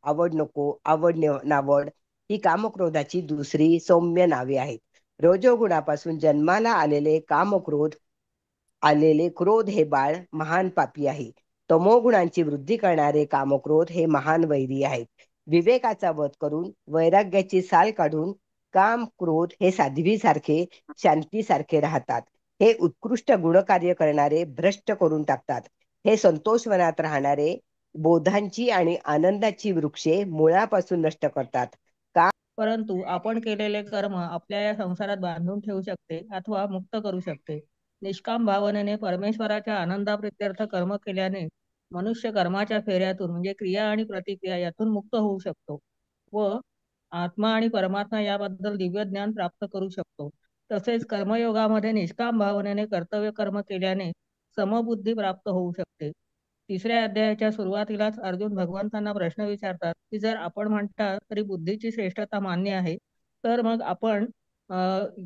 आवड नावड ही कामक्रोधाची दुसरी सौम्य नावे आहेत. रजोगुणापासून जन्माला आलेले क्रोध हे बाळ महान पापी आहे. तमोगुणांची वृद्धी करणारे कामक्रोध हे महान वैरी आहेत. विवेकाचा वध करून वैराग्याची साल काढून काम क्रोध हे साध्वीसारखे शांतीसारखे राहतात. हे उत्कृष्ट गुणकार्य करणारे भ्रष्ट करून टाकतात. हे संतोषवनात राहणारे बोधांची आणि आनंदाची वृक्षे मुळापासून नष्ट करतात. परंतु आपण केलेले कर्म आपल्या या संसारात बांधून ठेवू शकते अथवा मुक्त करू शकते. निष्काम भावनेने परमेश्वराच्या आनंदाप्रित्यर्थ कर्म केल्याने मनुष्य कर्माच्या फेऱ्यातून म्हणजे क्रिया आणि प्रतिक्रिया यातून मुक्त होऊ शकतो व आत्मा आणि परमात्मा याबद्दल दिव्य ज्ञान प्राप्त करू शकतो. तसेच कर्मयोगामध्ये निष्काम भावनेने कर्तव्य कर्म केल्याने समबुद्धी प्राप्त होऊ शकते. 3ऱ्या अध्यायाच्या सुरुवातीलाच अर्जुन भगवंतांना प्रश्न विचारतात की जर आपण म्हणता तरी बुद्धीची श्रेष्ठता मान्य आहे, तर मग आपण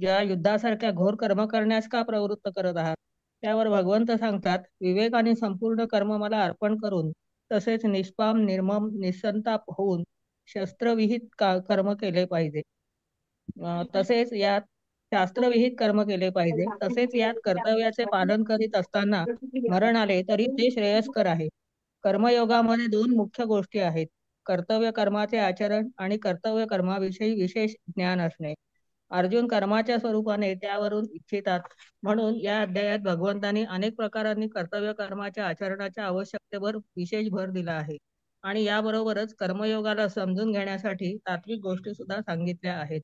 या युद्धासारख्या घोर कर्म करण्यास का प्रवृत्त करत आहात? त्यावर भगवंत सांगतात, विवेकाने संपूर्ण कर्म मला अर्पण करून तसेच निष्पाम, निर्मम, निसंताप होऊन शस्त्रविहित कर्म केले पाहिजे. तसेच यात शास्त्रविहित कर्म केले पाहिजे. तसेच यात कर्तव्याचे पालन करीत असताना मरण आले तरी ते श्रेयस्कर आहे. कर्मयोगामध्ये 2 मुख्य गोष्टी आहेत, कर्तव्य कर्माचे आचरण आणि कर्तव्य कर्माविषयी विशेष ज्ञान असणे. अर्जुन कर्माच्या स्वरूपाने त्यावरून इच्छितात, म्हणून या अध्यायात भगवंतांनी अनेक प्रकारांनी कर्तव्य कर्माच्या आचरणाच्या आवश्यकतेवर विशेष भर दिला आहे आणि याबरोबरच कर्मयोगाला समजून घेण्यासाठी तात्विक गोष्टी सुद्धा सांगितल्या आहेत.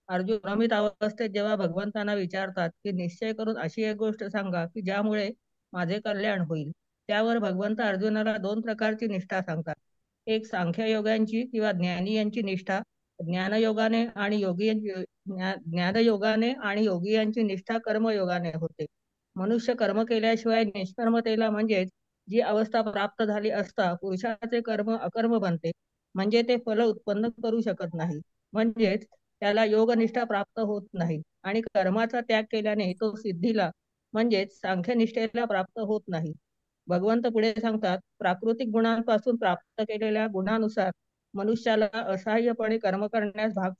अर्जुन भ्रमित अवस्थेत जेव्हा भगवंतांना विचारतात की निश्चय करून अशी एक गोष्ट सांगा की ज्यामुळे माझे कल्याण होईल, त्यावर भगवंत अर्जुनाला 2 प्रकारची निष्ठा सांगतात. एक सांख्ययोग्यांची किंवा ज्ञानी यांची निष्ठा ज्ञानयोगाने आणि ज्ञानयोगाने आणि योगियांची निष्ठा कर्मयोगाने होते. मनुष्य कर्म केल्याशिवाय निष्कर्मतेला म्हणजेच जी अवस्था प्राप्त झाली असता पुरुषाचे कर्म अकर्म बनते, म्हणजे ते फल उत्पन्न करू शकत नाही, म्हणजेच त्याला योगनिष्ठा प्राप्त होत नाही. आणि कर्माचा त्याग केल्याने तो सिद्धीला म्हणजेच सांख्यनिष्ठेला प्राप्त होत नाही. भगवंत पुढे सांगतात, प्राकृतिक गुणांपासून प्राप्त केलेल्या गुणानुसार मनुष्याला असहाय्यपणे कर्म करण्यास भाग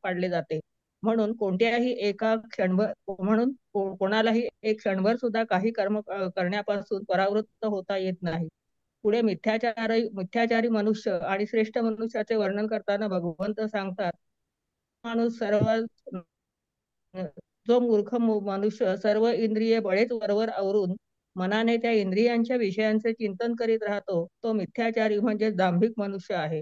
पाडले जाते. म्हणून कोणालाही एक क्षणभर सुद्धा काही कर्म करण्यापासून परावृत्त होता येत नाही. पुढे मिथ्याचारी मनुष्य आणि श्रेष्ठ मनुष्याचे वर्णन करताना भगवंत सांगतात, माणूस सर्व जो मूर्ख मनुष्य सर्व इंद्रिये बळेच वरवर आवरून मनाने त्या इंद्रियांच्या विषयांचे चिंतन करीत राहतो, तो मिथ्याचारी म्हणजे दांभिक मनुष्य आहे.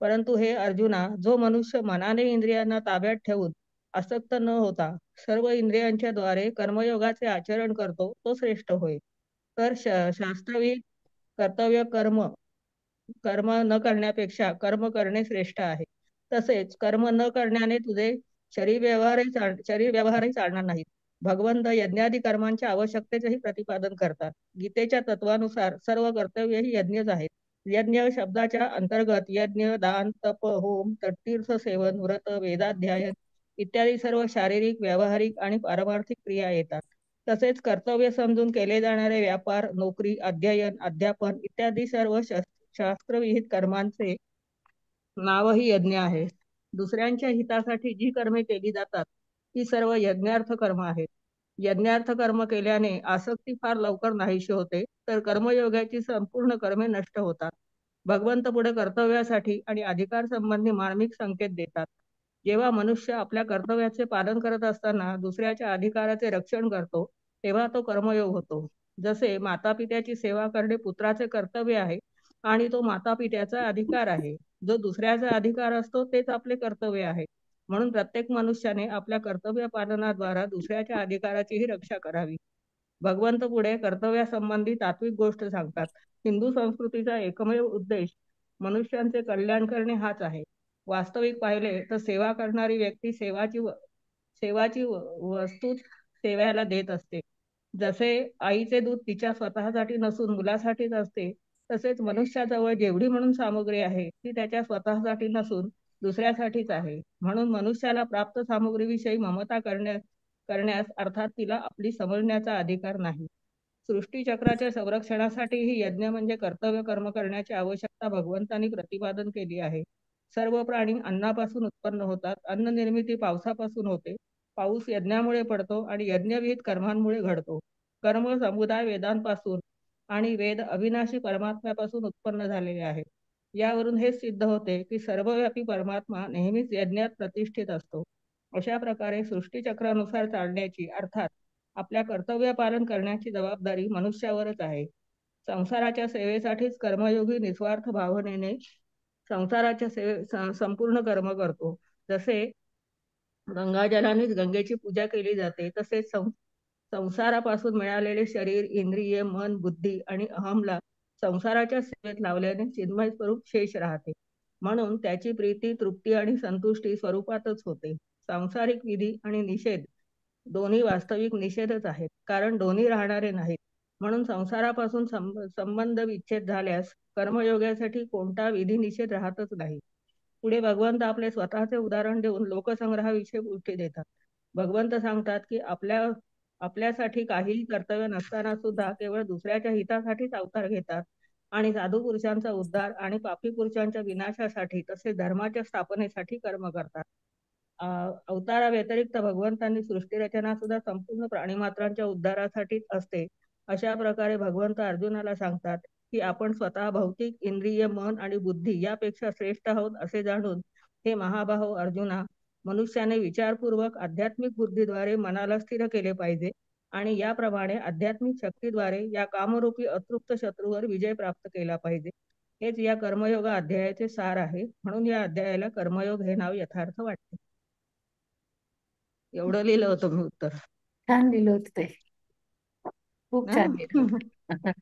परंतु हे अर्जुना, जो मनुष्य मनाने इंद्रियांना ताब्यात ठेवून आसक्त न होता सर्व इंद्रियांच्या द्वारे कर्मयोगाचे आचरण करतो, तो श्रेष्ठ होय. तर शास्त्रविहित कर्तव्य कर्म न करण्यापेक्षा कर्म करणे श्रेष्ठ आहे. तसेच कर्म न करण्याने तुझे शरीर व्यवहारही चालणार नाहीत. भगवंत यज्ञादी कर्मांच्या आवश्यकतेचेही प्रतिपादन करतात. गीतेच्या तत्वानुसार सर्व कर्तव्य ही यज्ञच आहेत. यज्ञ शब्दाच्या अंतर्गत यज्ञ, दान, तप, होम, तीर्थ सेवन, व्रत, वेदाध्ययन इत्यादी सर्व शारीरिक, व्यावहारिक आणि पारमार्थिक क्रिया येतात. तसेच कर्तव्य समजून केले जाणारे व्यापार, नोकरी, अध्ययन, अध्यापन इत्यादी सर्व शास्त्रविहित कर्मांचे नावही यज्ञ आहे. दुसऱ्यांच्या हितासाठी जी कर्मे केली जातात ती सर्व यज्ञार्थ कर्म आहेत. यज्ञार्थ कर्म केल्याने आसक्ती फार लवकर नाहीशी होते, तर कर्मयोगाची संपूर्ण कर्मे नष्ट होतात. भगवंत पुढे कर्तव्यासाठी आणि अधिकार संबंधी मार्मिक संकेत देतात. जेव्हा मनुष्य आपल्या कर्तव्याचे पालन करत असताना दुसऱ्याच्या अधिकाराचे रक्षण करतो, तेव्हा तो कर्मयोग होतो. जसे माता पित्याची सेवा करणे पुत्राचे कर्तव्य आहे आणि तो माता पित्याचा अधिकार आहे. जो दुसऱ्याचा अधिकार असतो तेच आपले कर्तव्य आहे. म्हणून प्रत्येक मनुष्याने आपल्या कर्तव्य पालनाद्वारा दुसऱ्याच्या अधिकाराचीही रक्षा करावी. भगवंत पुढे कर्तव्यासंबंधी तात्विक गोष्ट सांगतात. हिंदू संस्कृतीचा एकमेव उद्देश मनुष्यांचे कल्याण करणे हाच आहे. वास्तविक पाहिले तर सेवा करणारी व्यक्ती सेवाची वस्तू सेव्याला देत असते. जसे आईचे दूध तिच्या स्वतःसाठी नसून मुलासाठीच असते, तसेच मनुष्याजवळ जेवढी म्हणून सामग्री आहे ती त्याच्या स्वतःसाठी नसून दुसऱ्यासाठीच आहे. म्हणून मनुष्याला प्राप्त सामग्रीविषयी ममता करण्यास अर्थात तिला आपली समजण्याचा अधिकार नाही. सृष्टीचक्राच्या संरक्षणासाठी ही यज्ञ म्हणजे कर्तव्य कर्म करण्याची आवश्यकता भगवंतांनी प्रतिपादन केली आहे. सर्व प्राणी अन्नापासून उत्पन्न होतात. अन्न निर्मिती पावसापासून होते. पाऊस यज्ञामुळे पडतो आणि यज्ञविहित कर्मांमुळे घडतो. कर्म समुदाय वेदांपासून आणि वेद अविनाशी परमात्म्यापासून उत्पन्न झालेले आहेत. यावरून हे सिद्ध होते की सर्वव्यापी परमात्मा नेहमीच यज्ञात प्रतिष्ठित असतो. अशा प्रकारे सृष्टीचक्रानुसार चालण्याची अर्थात आपल्या कर्तव्य पालन करण्याची जबाबदारी मनुष्यावरच आहे. संसाराच्या सेवेसाठीच कर्मयोगी निस्वार्थ भावनेने संसाराच्या संपूर्ण कर्म करतो. जसे गंगाजलानेच गंगेची पूजा केली जाते, तसेच संसारापासून मिळालेले शरीर, इंद्रिय, मन, बुद्धी आणि अहमला संसाराच्या सेवेत लावल्याने चिन्मय स्वरूप शेष राहते. म्हणून त्याची प्रीती, तृप्ती आणि संतुष्टी स्वरूपातच होते. सांसारिक विधी आणि निषेध दोन्ही वास्तविक निषेधच आहेत, कारण दोन्ही राहणारे नाहीत. म्हणून संसारापासून संबंध विच्छेद झाल्यास कर्मयोगासाठी कोणता विधी निषेध राहतच नाही. पुढे भगवंत आपले स्वतःचे उदाहरण देऊन लोकसंग्रहाविषयी गोष्टी देतात. भगवंत सांगतात की आपल्यासाठी काहीही कर्तव्य नसताना सुद्धा केवळ दुसऱ्याच्या हितासाठीच अवतार घेतात आणि साधू पुरुषांचा उद्धार आणि पापी पुरुषांच्या विनाशासाठी तसेच धर्माच्या स्थापनेसाठी कर्म करतात. अवतारा व्यतिरिक्त भगवंतांनी सृष्टीरचना सुद्धा संपूर्ण प्राणीमात्रांच्या उद्धारासाठीच असते. अशा प्रकारे भगवंत अर्जुनाला सांगतात की आपण स्वतः भौतिक, इंद्रिय, मन आणि बुद्धी यापेक्षा श्रेष्ठ आहोत असे जाणून हे महाबाहो अर्जुना, मनुष्याने विचारपूर्वक आध्यात्मिक बुद्धीद्वारे मनाला स्थिर केले पाहिजे आणि याप्रमाणे आध्यात्मिक शक्तीद्वारे या कामरूपी अतृप्त शत्रूवर विजय प्राप्त केला पाहिजे. हेच या कर्मयोग अध्यायाचे सार आहे. म्हणून या अध्यायाला कर्मयोग हे नाव यथार्थ वाटते. एवढं लिहिलं होतं मी उत्तर. छान लिहिलं होतं ते, खूप छान लिहिलं होतं.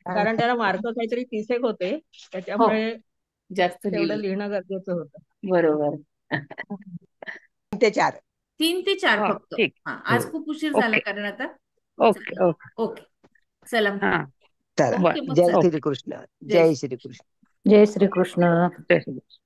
कारण त्याला मार्क काहीतरी 30 होते, हो, त्याच्यामुळे जास्त तेवढं लिहिलं. लिहिणं गरजेचं होतं. बरोबर. ते 4. 3 ते 4 हो फक्त. ठीक. हा, आज खूप उशीर झाला ओके कारण आता. ओके चला. ओके ओके चला मग. हा चला ओके मग जय चला. श्रीकृष्ण जय जय श्रीकृष्ण जय श्रीकृष्ण. जय श्री कृष्ण.